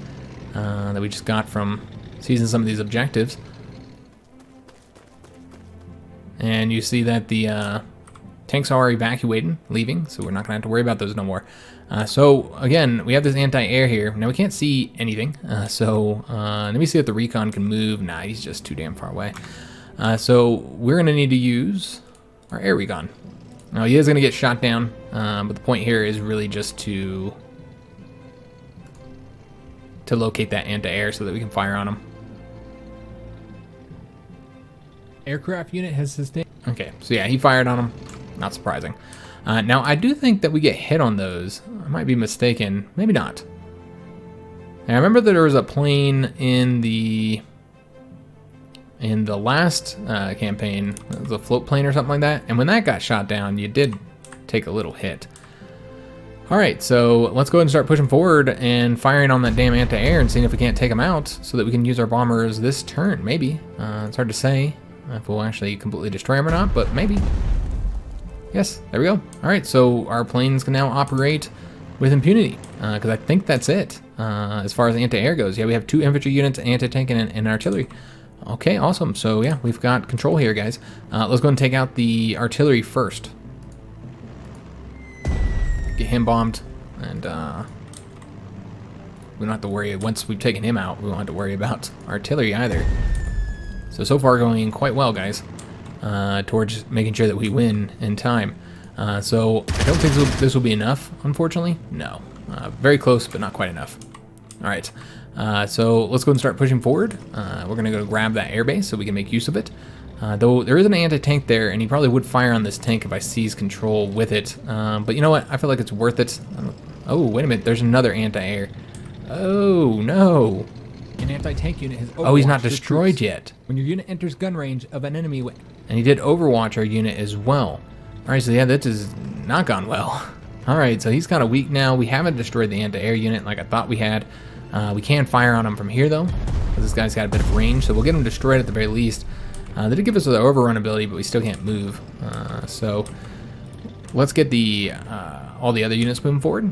that we just got from seizing some of these objectives. And you see that the tanks are evacuating, leaving, so we're not going to have to worry about those no more. So again, we have this anti-air here. Now we can't see anything, so let me see if the recon can move. Nah, he's just too damn far away. So we're going to need to use our air recon. Now he is going to get shot down, but the point here is really just to locate that anti-air so that we can fire on him. Aircraft unit has sustained. Okay, so yeah, he fired on him. Not surprising. Now I do think that we get hit on those. I might be mistaken. Maybe not. Now, I remember that there was a plane in the last campaign. It was a float plane or something like that. And when that got shot down, you did take a little hit. All right, so let's go ahead and start pushing forward and firing on that damn anti-air and seeing if we can't take them out so that we can use our bombers this turn. Maybe. It's hard to say if we'll actually completely destroy them or not, but maybe. Yes, there we go. All right, so our planes can now operate with impunity, because I think that's it as far as anti-air goes. Yeah, we have 2 infantry units, anti-tank, and artillery. Okay, awesome. So yeah, we've got control here, guys. Let's go and take out the artillery first. Get him bombed, and we don't have to worry. Once we've taken him out, we won't have to worry about artillery either. So far going quite well, guys, towards making sure that we win in time. So I don't think this will be enough, unfortunately. No. Very close, but not quite enough. All right. So let's go and start pushing forward. We're going to go grab that airbase so we can make use of it. Though there is an anti-tank there, and he probably would fire on this tank if I seize control with it. But you know what? I feel like it's worth it. Oh, wait a minute. There's another anti-air. Oh, no. An anti-tank unit has Oh, he's not destroyed yet. When your unit enters gun range of an enemy... And he did overwatch our unit as well. All right, so yeah, that has not gone well. All right, so he's kind of weak now. We haven't destroyed the anti-air unit like I thought we had. We can fire on him from here, though, because this guy's got a bit of range, so we'll get him destroyed at the very least. They did give us the overrun ability, but we still can't move. So let's get the all the other units moving forward.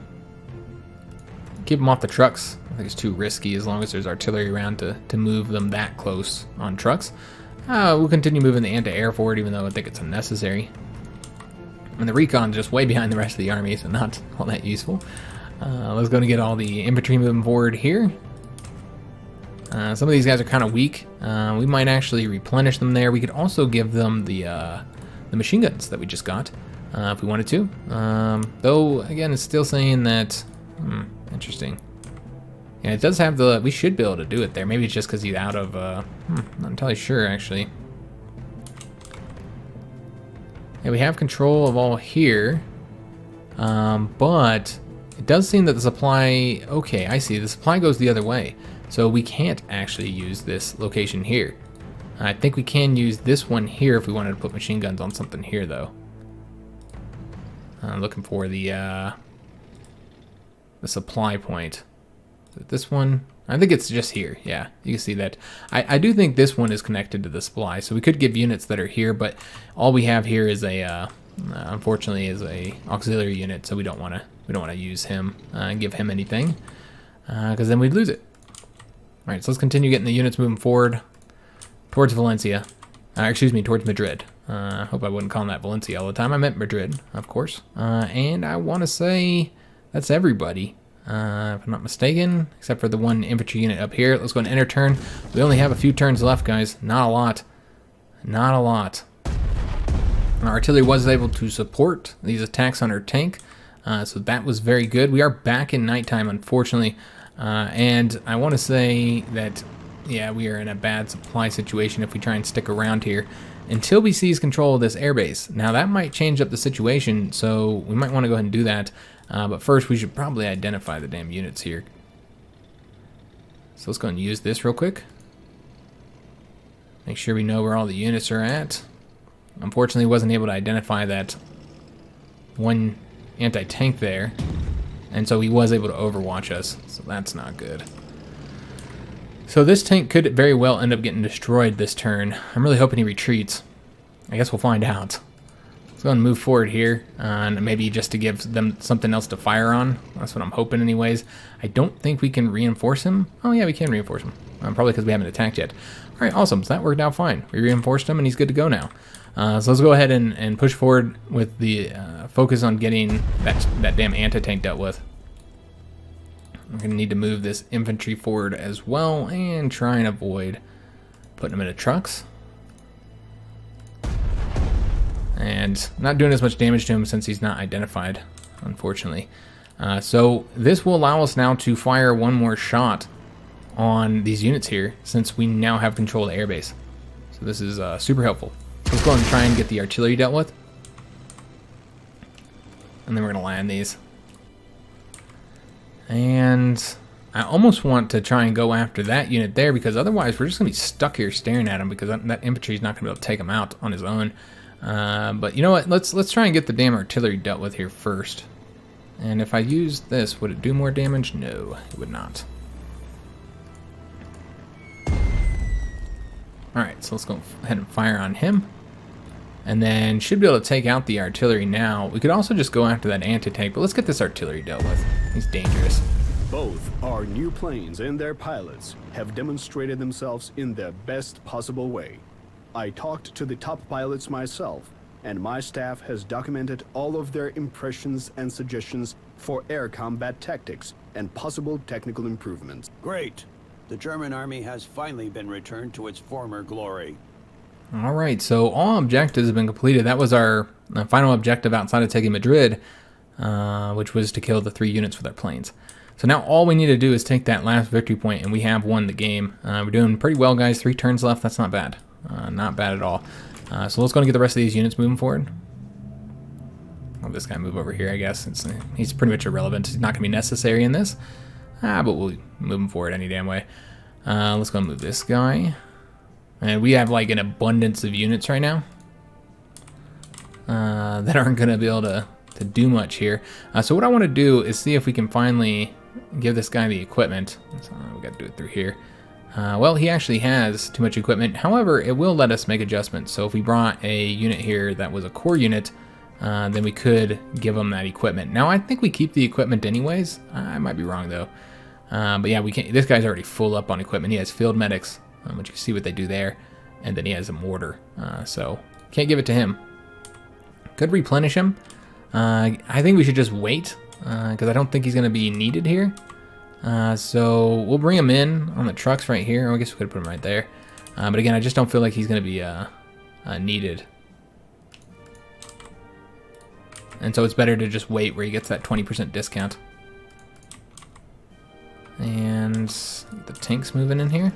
Keep them off the trucks. I think it's too risky as long as there's artillery around to move them that close on trucks. We'll continue moving the anti-air forward, even though I think it's unnecessary. And the recon's just way behind the rest of the army, so not all that useful. Let's go and get all the infantry moving forward here. Some of these guys are kind of weak. We might actually replenish them there. We could also give them the machine guns that we just got, if we wanted to. Though, again, it's still saying that... interesting. Yeah, it does have the... We should be able to do it there. Maybe it's just because he's out of... not entirely sure, actually. Yeah, we have control of all here. But it does seem that the supply... Okay, I see. The supply goes the other way. So we can't actually use this location here. I think we can use this one here if we wanted to put machine guns on something here, though. I'm looking for the supply point. Is it this one? I think it's just here. Yeah, you can see that. I do think this one is connected to the supply, so we could give units that are here, but all we have here is a, unfortunately, is a auxiliary unit, so we don't want to use him and give him anything, because then we'd lose it. All right, so let's continue getting the units moving forward towards Valencia. Excuse me, towards Madrid. Hope I wouldn't call that Valencia all the time. I meant Madrid, of course. And I want to say that's everybody. If I'm not mistaken, except for the one infantry unit up here. Let's go and enter turn. We only have a few turns left, guys. Not a lot. Not a lot. Our artillery was able to support these attacks on our tank, so that was very good. We are back in nighttime, unfortunately, and I want to say that, yeah, we are in a bad supply situation if we try and stick around here until we seize control of this airbase. Now, that might change up the situation, so we might want to go ahead and do that. But first, we should probably identify the damn units here. So let's go and use this real quick. Make sure we know where all the units are at. Unfortunately, wasn't able to identify that one anti-tank there. And so he was able to overwatch us. So that's not good. So this tank could very well end up getting destroyed this turn. I'm really hoping he retreats. I guess we'll find out. Let's go and move forward here, and maybe just to give them something else to fire on. That's what I'm hoping anyways. I don't think we can reinforce him. Oh yeah, we can reinforce him. Probably because we haven't attacked yet. All right, awesome. So that worked out fine. We reinforced him, and he's good to go now. So let's go ahead and push forward with the focus on getting that damn anti-tank dealt with. We're going to need to move this infantry forward as well and try and avoid putting them into trucks. And not doing as much damage to him since he's not identified, unfortunately. So this will allow us now to fire one more shot on these units here, since we now have control of the airbase. So this is super helpful. So let's go and try and get the artillery dealt with. And then we're going to land these. And I almost want to try and go after that unit there, because otherwise we're just going to be stuck here staring at him, because that infantry is not going to be able to take him out on his own. But you know what? Let's try and get the damn artillery dealt with here first. And if I use this, would it do more damage? No, it would not. Alright, so let's go ahead and fire on him. And then should be able to take out the artillery now. We could also just go after that anti-tank, but let's get this artillery dealt with. He's dangerous. Both our new planes and their pilots have demonstrated themselves in the best possible way. I talked to the top pilots myself, and my staff has documented all of their impressions and suggestions for air combat tactics and possible technical improvements. Great. The German army has finally been returned to its former glory. All right, so all objectives have been completed. That was our final objective outside of taking Madrid, which was to kill the 3 units with our planes. So now all we need to do is take that last victory point, and we have won the game. We're doing pretty well, guys. 3 turns left. That's not bad. Not bad at all. So let's go and get the rest of these units moving forward. I'll this guy move over here, I guess. He's pretty much irrelevant. He's not going to be necessary in this. But we'll move him forward any damn way. Let's go and move this guy. And we have like an abundance of units right now that aren't going to be able to do much here. So what I want to do is see if we can finally give this guy the equipment. So we got to do it through here. Well, he actually has too much equipment. However, it will let us make adjustments. So if we brought a unit here that was a core unit, then we could give him that equipment. Now, I think we keep the equipment anyways. I might be wrong, though. But yeah, we can't. This guy's already full up on equipment. He has field medics, which you can see what they do there. And then he has a mortar. So can't give it to him. Could replenish him. I think we should just wait, because I don't think he's going to be needed here. So we'll bring him in on the trucks right here. I guess we could put him right there. But again, I just don't feel like he's going to be needed. And so it's better to just wait where he gets that 20% discount. And the tanks moving in here.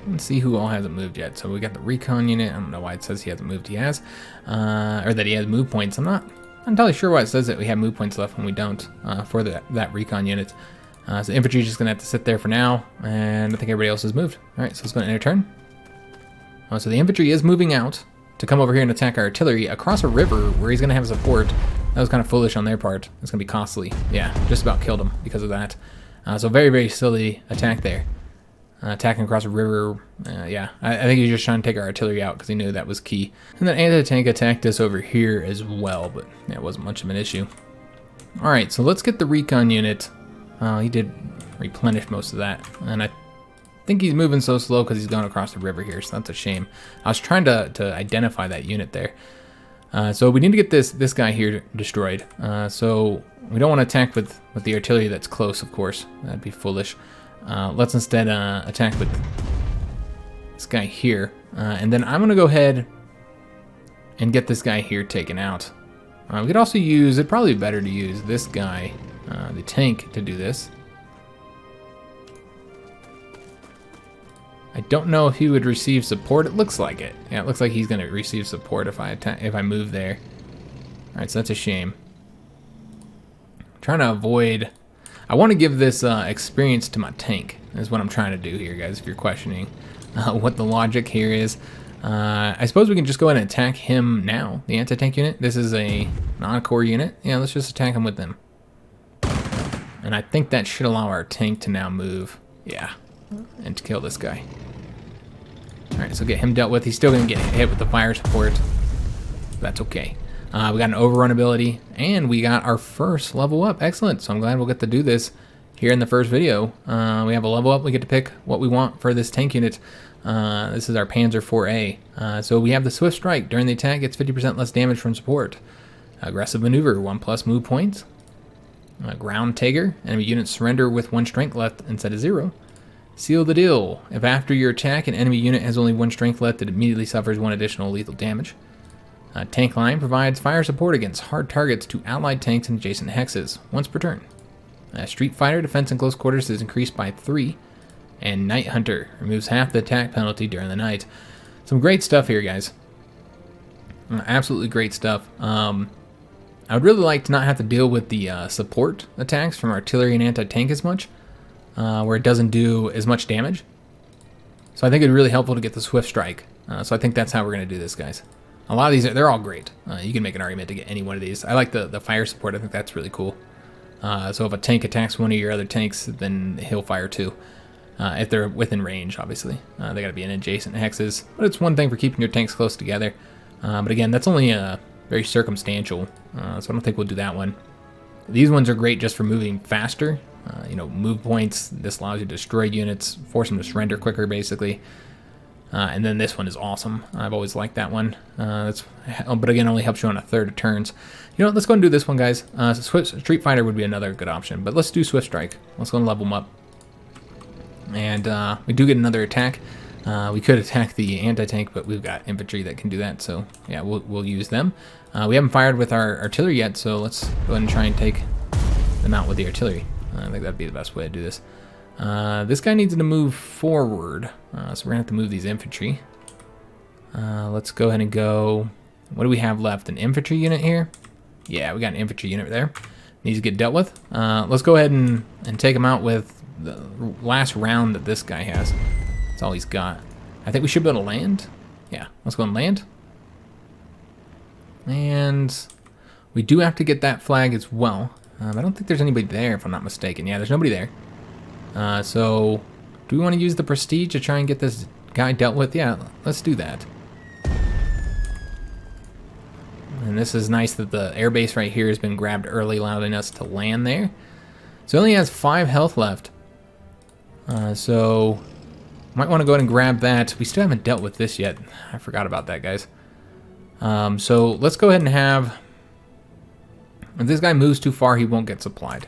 Let's see who all hasn't moved yet. So we got the recon unit. I don't know why it says he hasn't moved. He has. Or that he has move points. I'm not entirely sure why it says that we have move points left when we don't for that recon unit. So infantry is just going to have to sit there for now. And I think everybody else has moved. All right, so let's go and end our turn. So the infantry is moving out to come over here and attack our artillery across a river where he's going to have support. That was kind of foolish on their part. It's going to be costly. Yeah, just about killed him because of that. So very, very silly attack there. Attacking across a river, yeah. I think he was just trying to take our artillery out because he knew that was key. And then anti-tank attacked us over here as well, but yeah, it wasn't much of an issue. All right, so let's get the recon unit. He did replenish most of that, and I think he's moving so slow because he's going across the river here, so that's a shame. I was trying to identify that unit there. So we need to get this guy here destroyed. So we don't want to attack with the artillery that's close, of course. That'd be foolish. Let's instead attack with this guy here. And then I'm going to go ahead and get this guy here taken out. We could also use, it'd probably be better to use this guy, the tank, to do this. I don't know if he would receive support. It looks like it. Yeah, it looks like he's going to receive support if I move there. All right, so that's a shame. I'm trying to avoid... I want to give this experience to my tank, is what I'm trying to do here, guys, if you're questioning what the logic here is. I suppose we can just go ahead and attack him now, the anti-tank unit. This is a non-core unit. Yeah, let's just attack him with them. And I think that should allow our tank to now move. Yeah, and to kill this guy. All right, so get him dealt with. He's still going to get hit with the fire support. That's okay. We got an overrun ability, and we got our first level up. Excellent. So I'm glad we'll get to do this here in the first video. We have a level up. We get to pick what we want for this tank unit. This is our Panzer 4A. So we have the Swift Strike. During the attack, gets 50% less damage from support. Aggressive Maneuver, 1+ move points. Ground Taker. Enemy units surrender with 1 strength left instead of 0. Seal the Deal. If after your attack, an enemy unit has only 1 strength left, it immediately suffers 1 additional lethal damage. Tank Line provides fire support against hard targets to allied tanks and adjacent hexes, once per turn. Street Fighter defense in close quarters is increased by 3. And Night Hunter removes half the attack penalty during the night. Some great stuff here, guys. Absolutely great stuff. I would really like to not have to deal with the support attacks from artillery and anti-tank as much, where it doesn't do as much damage. So I think it'd be really helpful to get the Swift Strike. So I think that's how we're going to do this, guys. A lot of these, they're all great. You can make an argument to get any one of these. I like the fire support. I think that's really cool. So if a tank attacks one of your other tanks, then he'll fire too. If they're within range, obviously. They got to be in adjacent hexes. But it's one thing for keeping your tanks close together. But again, that's only very circumstantial. So I don't think we'll do that one. These ones are great just for moving faster. You know, move points. This allows you to destroy units, force them to surrender quicker, basically. And then this one is awesome. I've always liked that one. But again, only helps you on a third of turns. You know what, let's go and do this one, guys. Street Fighter would be another good option, but let's do Swift Strike. Let's go and level them up. And we do get another attack. We could attack the anti-tank, but we've got infantry that can do that, so yeah, we'll use them. We haven't fired with our artillery yet, so let's go ahead and try and take them out with the artillery. I think that'd be the best way to do this. This guy needs to move forward, so we're gonna have to move these infantry. Let's go ahead and go. What do we have left? An infantry unit here? Yeah, we got an infantry unit there. Needs to get dealt with. Let's go ahead and take him out with the last round that this guy has. That's all he's got. I think we should be able to land. Yeah, let's go and land. And we do have to get that flag as well. I don't think there's anybody there, if I'm not mistaken. Yeah, there's nobody there. So, do we want to use the prestige to try and get this guy dealt with? Yeah, let's do that. And this is nice that the airbase right here has been grabbed early, allowing us to land there. So he only has 5 health left. So, might want to go ahead and grab that. We still haven't dealt with this yet. I forgot about that, guys. So, let's go ahead and have... If this guy moves too far, he won't get supplied.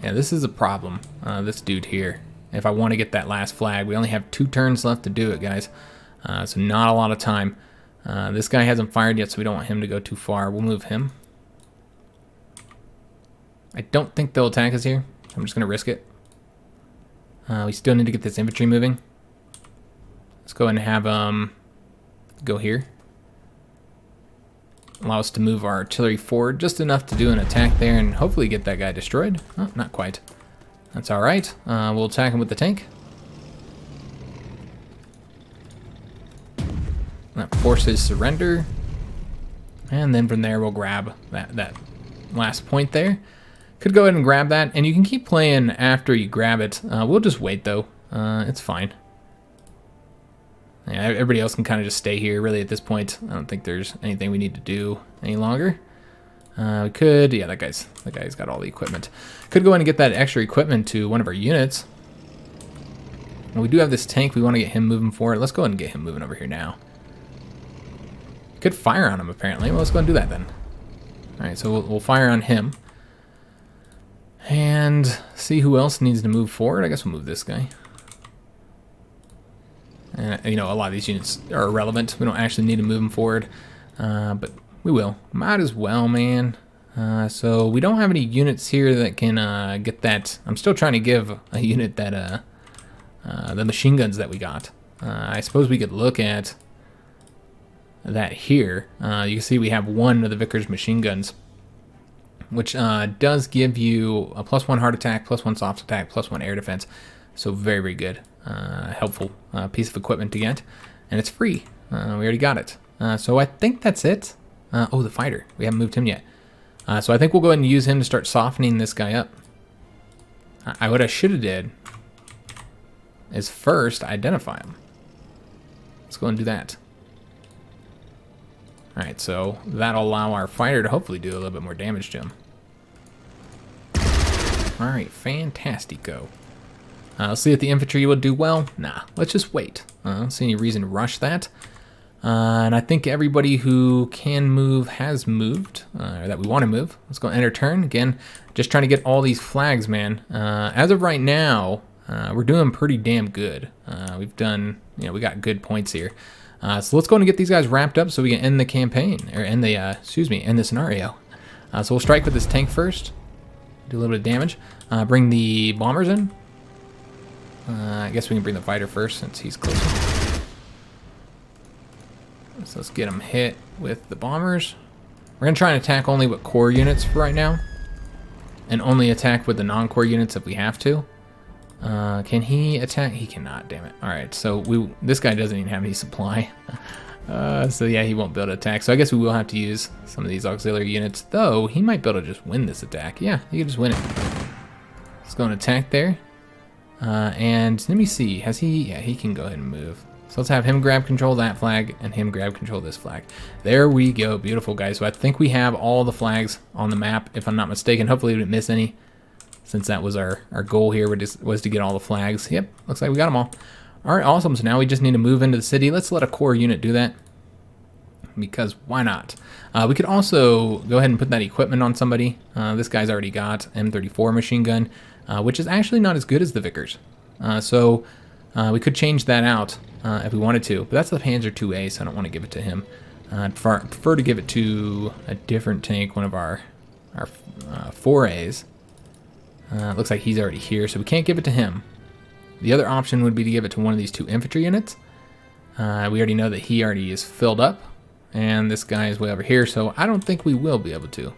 Yeah, this is a problem, this dude here. If I want to get that last flag, we only have 2 turns left to do it, guys. So not a lot of time. This guy hasn't fired yet, so we don't want him to go too far. We'll move him. I don't think they'll attack us here. I'm just going to risk it. We still need to get this infantry moving. Let's go ahead and have go here. Allow us to move our artillery forward just enough to do an attack there and hopefully get that guy destroyed. Oh, not quite. That's all right. We'll attack him with the tank. That forces surrender. And then from there we'll grab that last point there. Could go ahead and grab that, and you can keep playing after you grab it. We'll just wait though. It's fine. Yeah, everybody else can kind of just stay here, really, at this point. I don't think there's anything we need to do any longer. We could, yeah, that guy's got all the equipment. Could go in and get that extra equipment to one of our units. Well, we do have this tank. We want to get him moving forward. Let's go ahead and get him moving over here now. Could fire on him, apparently. Well, let's go ahead and do that then. All right, so we'll fire on him. And see who else needs to move forward. I guess we'll move this guy. You know, a lot of these units are irrelevant. We don't actually need to move them forward, but we will. Might as well, man. So we don't have any units here that can get that. I'm still trying to give a unit that the machine guns that we got. I suppose we could look at that here. You can see we have 1 of the Vickers machine guns, which does give you a +1 hard attack, +1 soft attack, +1 air defense. So very, very good. Helpful piece of equipment to get, and it's free. We already got it. So I think that's it. Oh, the fighter. We haven't moved him yet. So I think we'll go ahead and use him to start softening this guy up. What I should have did is first identify him. Let's go and do that. All right, so that'll allow our fighter to hopefully do a little bit more damage to him. All right, fantastico. Let's see if the infantry will do well. Nah, let's just wait. I don't see any reason to rush that. And I think everybody who can move has moved, or that we want to move. Let's go enter turn. Again, just trying to get all these flags, man. As of right now, we're doing pretty damn good. We've done, you know, we got good points here. So let's go and get these guys wrapped up so we can end the campaign, or end the, end the scenario. So we'll strike with this tank first. Do a little bit of damage. Bring the bombers in. I guess we can bring the fighter first since he's closer. So let's get him hit with the bombers. We're going to try and attack only with core units for right now. And only attack with the non-core units if we have to. Can he attack? He cannot, damn it. Alright, so this guy doesn't even have any supply. So yeah, he won't be able to attack. So I guess we will have to use some of these auxiliary units. Though, he might be able to just win this attack. Yeah, he can just win it. Let's go and attack there. And let me see, has he, yeah, he can go ahead and move. So let's have him grab control of that flag and him grab control of this flag. There we go. Beautiful, guys. So I think we have all the flags on the map, if I'm not mistaken. Hopefully we didn't miss any, since that was our goal here, was to get all the flags. Yep, looks like we got them all. All right, awesome. So now we just need to move into the city. Let's let a core unit do that, because why not? We could also go ahead and put that equipment on somebody. This guy's already got M34 machine gun, which is actually not as good as the Vickers. So we could change that out if we wanted to, but that's the Panzer IIA, so I don't want to give it to him. I'd prefer to give it to a different tank, one of our 4As. Looks like he's already here, so we can't give it to him. The other option would be to give it to one of these 2 infantry units. We already know that he already is filled up, and this guy is way over here, so I don't think we will be able to.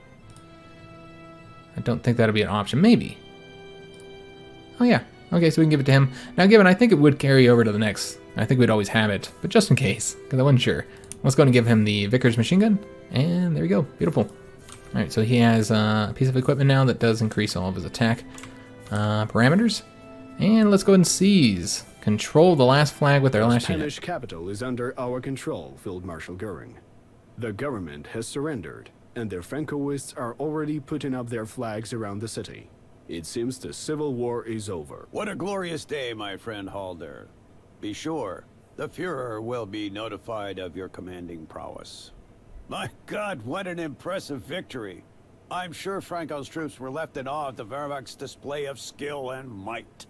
I don't think that'll be an option. Maybe. Oh yeah. Okay, so we can give it to him. Now, given I think it would carry over to the next. I think we'd always have it, but just in case, because I wasn't sure. Let's go and give him the Vickers machine gun, and there we go. Beautiful. All right, so he has a piece of equipment now that does increase all of his attack parameters. And let's go ahead and seize. Control the last flag with our last unit. Spanish capital is under our control, Field Marshal Goering. The government has surrendered, and their Francoists are already putting up their flags around the city. It seems the civil war is over. What a glorious day, my friend Halder. Be sure, the Führer will be notified of your commanding prowess. My God, what an impressive victory. I'm sure Franco's troops were left in awe at the Wehrmacht's display of skill and might.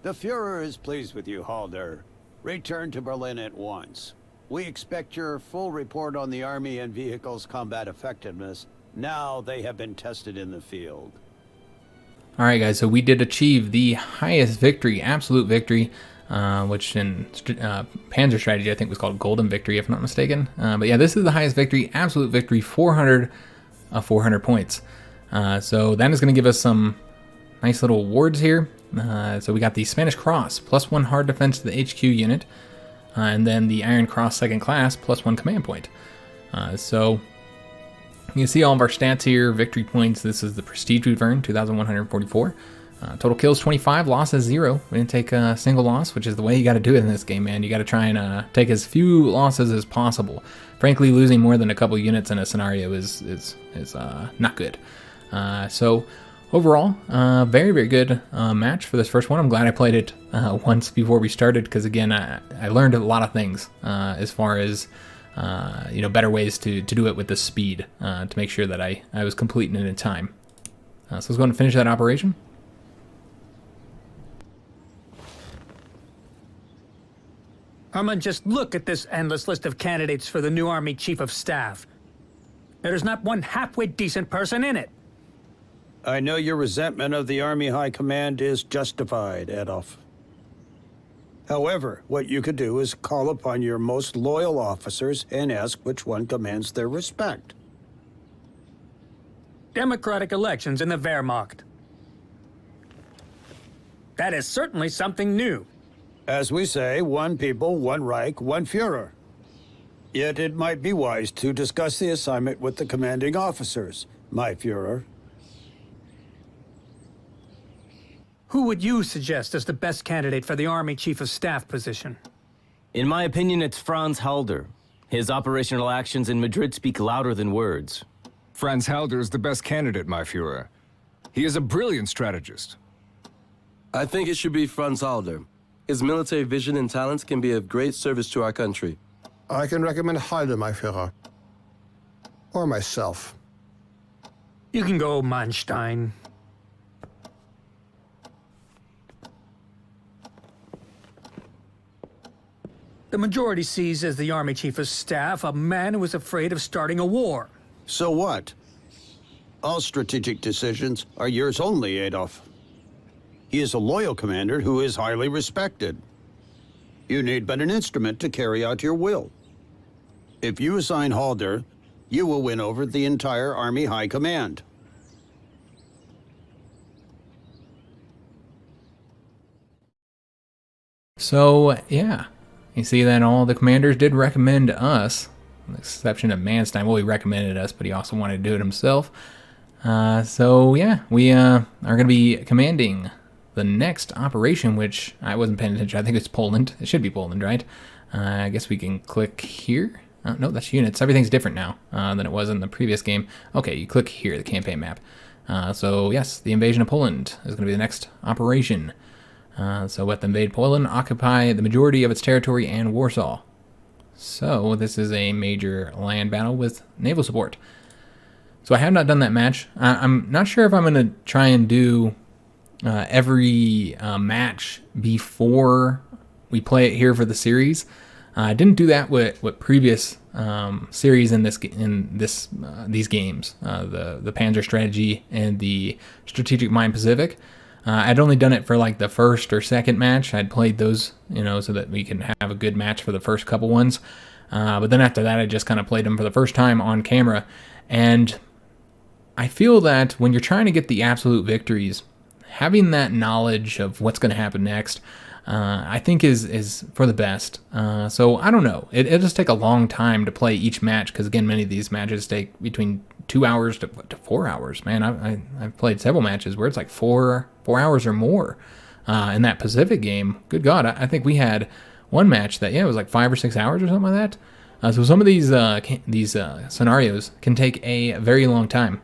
The Führer is pleased with you, Halder. Return to Berlin at once. We expect your full report on the army and vehicles' combat effectiveness. Now they have been tested in the field. All right, guys, so we did achieve the highest victory, absolute victory, which in Panzer strategy I think was called Golden Victory, if I'm not mistaken. But yeah, this is the highest victory, absolute victory, 400 points. So that is going to give us some nice little awards here. So we got the Spanish Cross, +1 hard defense to the HQ unit, and then the Iron Cross second class, +1 command point. So you can see all of our stats here, victory points. This is the Prestige we've earned, 2,144. Total kills 25, losses 0. We didn't take a single loss, which is the way you got to do it in this game, man. You got to try and take as few losses as possible. Frankly, losing more than a couple units in a scenario is not good. So overall, very, very good match for this first one. I'm glad I played it once before we started, because again, I learned a lot of things as far as better ways to do it with the speed to make sure that I was completing it in time. So let's go and finish that operation. Herman, just look at this endless list of candidates for the new Army Chief of Staff. There's not one halfway decent person in it. I know your resentment of the Army High Command is justified, Adolf. However, what you could do is call upon your most loyal officers and ask which one commands their respect. Democratic elections in the Wehrmacht. That is certainly something new. As we say, one people, one Reich, one Führer. Yet it might be wise to discuss the assignment with the commanding officers, my Führer. Who would you suggest as the best candidate for the Army Chief of Staff position? In my opinion, it's Franz Halder. His operational actions in Madrid speak louder than words. Franz Halder is the best candidate, my Führer. He is a brilliant strategist. I think it should be Franz Halder. His military vision and talents can be of great service to our country. I can recommend Halder, my Führer. Or myself. You can go, Manstein. The majority sees as the Army Chief of Staff a man who is afraid of starting a war. So what? All strategic decisions are yours only, Adolf. He is a loyal commander who is highly respected. You need but an instrument to carry out your will. If you assign Halder, you will win over the entire Army High Command. So, yeah. You see that all the commanders did recommend us, with the exception of Manstein. Well, he recommended us, but he also wanted to do it himself. So, yeah, we are going to be commanding the next operation, which I wasn't paying attention. I think it's Poland. It should be Poland, right? I guess we can click here. No, that's units. Everything's different now than it was in the previous game. Okay, you click here, the campaign map. So yes, the invasion of Poland is going to be the next operation. So with invade Poland, occupy the majority of its territory and Warsaw. So this is a major land battle with naval support. So I have not done that match. I'm not sure if I'm going to try and do every match before we play it here for the series. I didn't do that with previous series in these games, the Panzer Strategy and the Strategic Mind Pacific. I'd only done it for like the first or second match. I'd played those, so that we can have a good match for the first couple ones. But then after that, I just kind of played them for the first time on camera. And I feel that when you're trying to get the absolute victories, having that knowledge of what's going to happen next, I think is for the best. So I don't know. It'll just take a long time to play each match because, again, many of these matches take between 2 hours to 4 hours. Man, I've played several matches where it's like 4 hours or more in that Pacific game. Good God, I think we had one match that, it was like 5 or 6 hours or something like that. So some of these scenarios can take a very long time.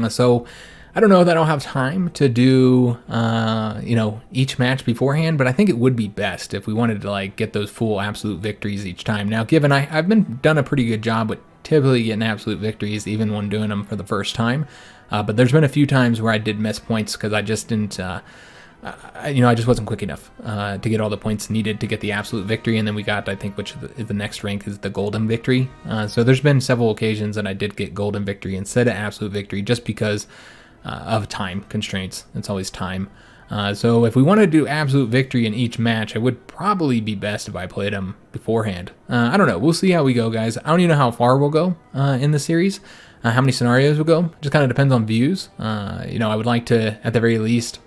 So I don't know that I'll have time to do, each match beforehand, but I think it would be best if we wanted to like get those full absolute victories each time. Now, given I've done a pretty good job with typically getting absolute victories, even when doing them for the first time, but there's been a few times where I did miss points because I just didn't, I just wasn't quick enough to get all the points needed to get the absolute victory, and then we got, I think, which is the next rank is the golden victory. So there's been several occasions that I did get golden victory instead of absolute victory just because of time constraints. It's always time. So if we want to do absolute victory in each match, it would probably be best if I played them beforehand. I don't know. We'll see how we go, guys. I don't even know how far we'll go in the series, how many scenarios we'll go. Just kind of depends on views. I would like to, at the very least,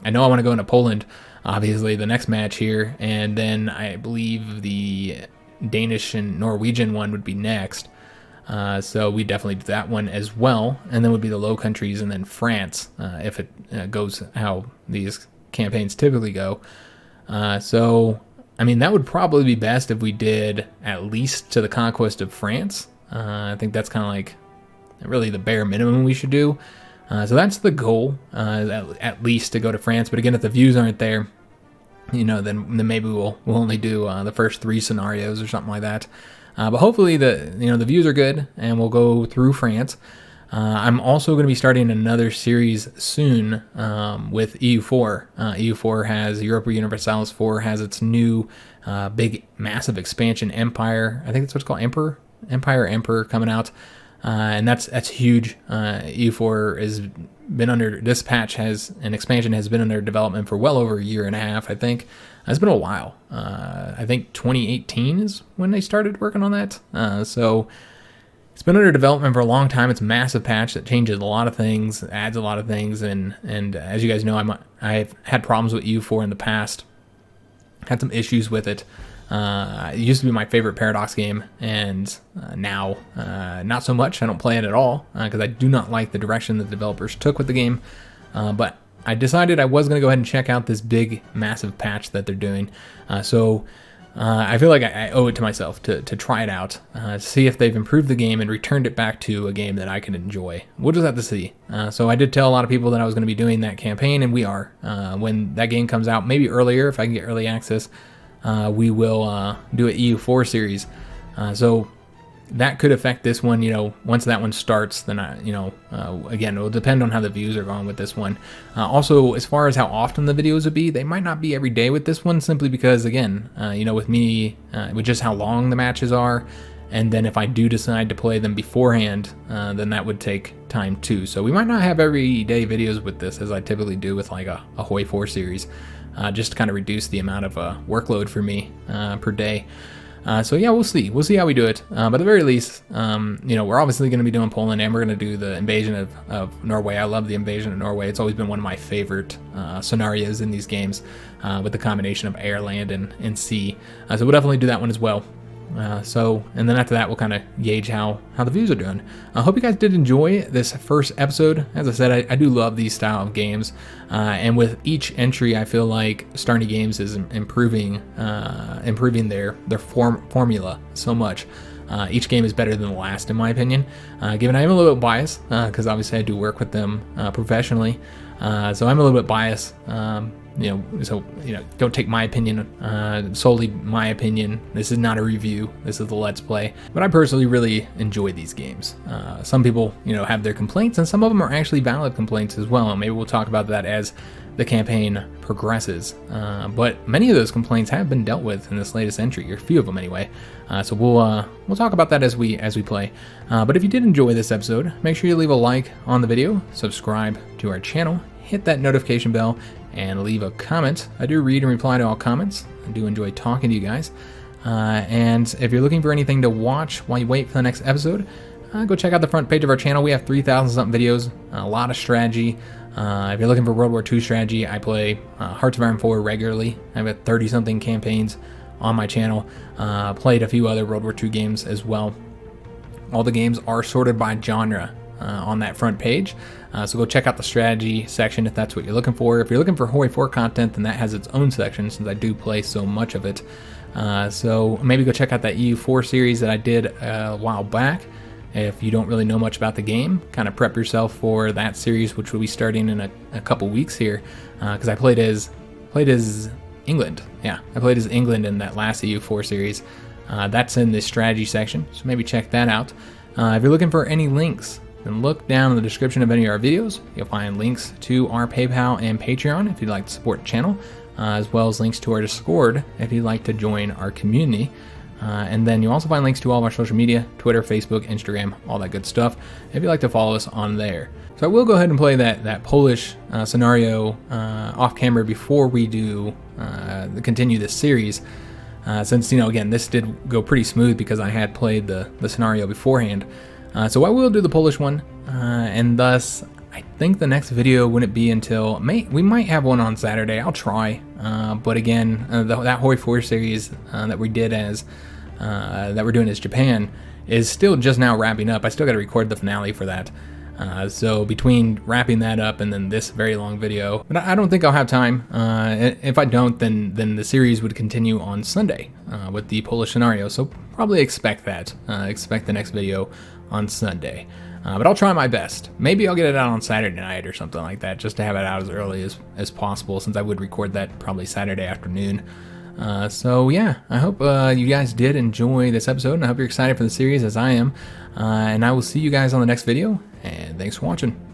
I know I want to go into Poland, obviously, the next match here, and then I believe the Danish and Norwegian one would be next. So we definitely do that one as well, and then would be the Low Countries and then France, if it goes how these campaigns typically go. So, I mean, that would probably be best if we did at least to the conquest of France. I think that's kind of like really the bare minimum we should do. So that's the goal, at least to go to France. But again, if the views aren't there, then maybe we'll only do the first 3 scenarios or something like that. But hopefully the views are good and we'll go through France. I'm also going to be starting another series soon with EU4. EU4 has Europa Universalis 4 has its new big massive expansion Empire. I think that's what's called Emperor coming out. And that's huge. EU4 has been under, this patch has, an expansion has been under development for well over a year and a half, I think. It's been a while. I think 2018 is when they started working on that. So it's been under development for a long time. It's a massive patch that changes a lot of things, adds a lot of things, and as you guys know, I've had problems with EU4 in the past. Had some issues with it. It used to be my favorite Paradox game, and now not so much. I don't play it at all because I do not like the direction the developers took with the game. But I decided I was going to go ahead and check out this big, massive patch that they're doing. So I feel like I owe it to myself to try it out, to see if they've improved the game and returned it back to a game that I can enjoy. We'll just have to see. So I did tell a lot of people that I was going to be doing that campaign, and we are. When that game comes out, maybe earlier, if I can get early access, we will do an EU4 series. So that could affect this one, once that one starts, then again, it will depend on how the views are going with this one. Also, as far as how often the videos would be, they might not be every day with this one, simply because, again, with me, with just how long the matches are, and then if I do decide to play them beforehand, then that would take time too. So we might not have every day videos with this, as I typically do with like a Hoi 4 series, just to kind of reduce the amount of workload for me per day. So yeah, we'll see. We'll see how we do it. But at the very least, we're obviously going to be doing Poland, and we're going to do the invasion of Norway. I love the invasion of Norway. It's always been one of my favorite scenarios in these games, with the combination of air, land, and sea. So we'll definitely do that one as well. And then after that, we'll kind of gauge how the views are doing. I hope you guys did enjoy this first episode. As I said, I do love these style of games, and with each entry, I feel like Starni Games is improving their formula so much. Each game is better than the last, in my opinion. Given I am a little bit biased, because obviously I do work with them professionally, so I'm a little bit biased. Don't take my opinion, solely my opinion. This is not a review. This is the Let's Play. But I personally really enjoy these games. Some people, have their complaints, and some of them are actually valid complaints as well. And maybe we'll talk about that as the campaign progresses. But many of those complaints have been dealt with in this latest entry, or a few of them anyway. So we'll talk about that as we play. But if you did enjoy this episode, make sure you leave a like on the video, subscribe to our channel, hit that notification bell, and leave a comment. I do read and reply to all comments. I do enjoy talking to you guys. And if you're looking for anything to watch while you wait for the next episode, go check out the front page of our channel. We have 3,000 something videos, a lot of strategy. If you're looking for World War II strategy, I play Hearts of Iron 4 regularly. I've got 30 something campaigns on my channel. Played a few other World War II games as well. All the games are sorted by genre on that front page. So go check out the strategy section if that's what you're looking for. If you're looking for Hoi 4 content, then that has its own section since I do play so much of it. So maybe go check out that EU4 series that I did a while back. If you don't really know much about the game, kind of prep yourself for that series, which will be starting in a couple weeks here. Because I played as England. Yeah, I played as England in that last EU4 series. That's in the strategy section, so maybe check that out. If you're looking for any links, then look down in the description of any of our videos. You'll find links to our PayPal and Patreon if you'd like to support the channel, as well as links to our Discord if you'd like to join our community. And then you'll also find links to all of our social media, Twitter, Facebook, Instagram, all that good stuff, if you'd like to follow us on there. So I will go ahead and play that Polish scenario off camera before we do continue this series. Since, again, this did go pretty smooth because I had played the scenario beforehand. So I will do the Polish one, and thus I think the next video wouldn't be until we might have one on Saturday. I'll try, but again, that Hoi 4 series that we did that we're doing as Japan is still just now wrapping up. I still got to record the finale for that. So between wrapping that up and then this very long video, but I don't think I'll have time. If I don't, then the series would continue on Sunday with the Polish scenario. So probably expect that. Expect the next video on Sunday. But I'll try my best. Maybe I'll get it out on Saturday night or something like that, just to have it out as early as possible, since I would record that probably Saturday afternoon. So yeah, I hope you guys did enjoy this episode, and I hope you're excited for the series as I am. And I will see you guys on the next video, and thanks for watching.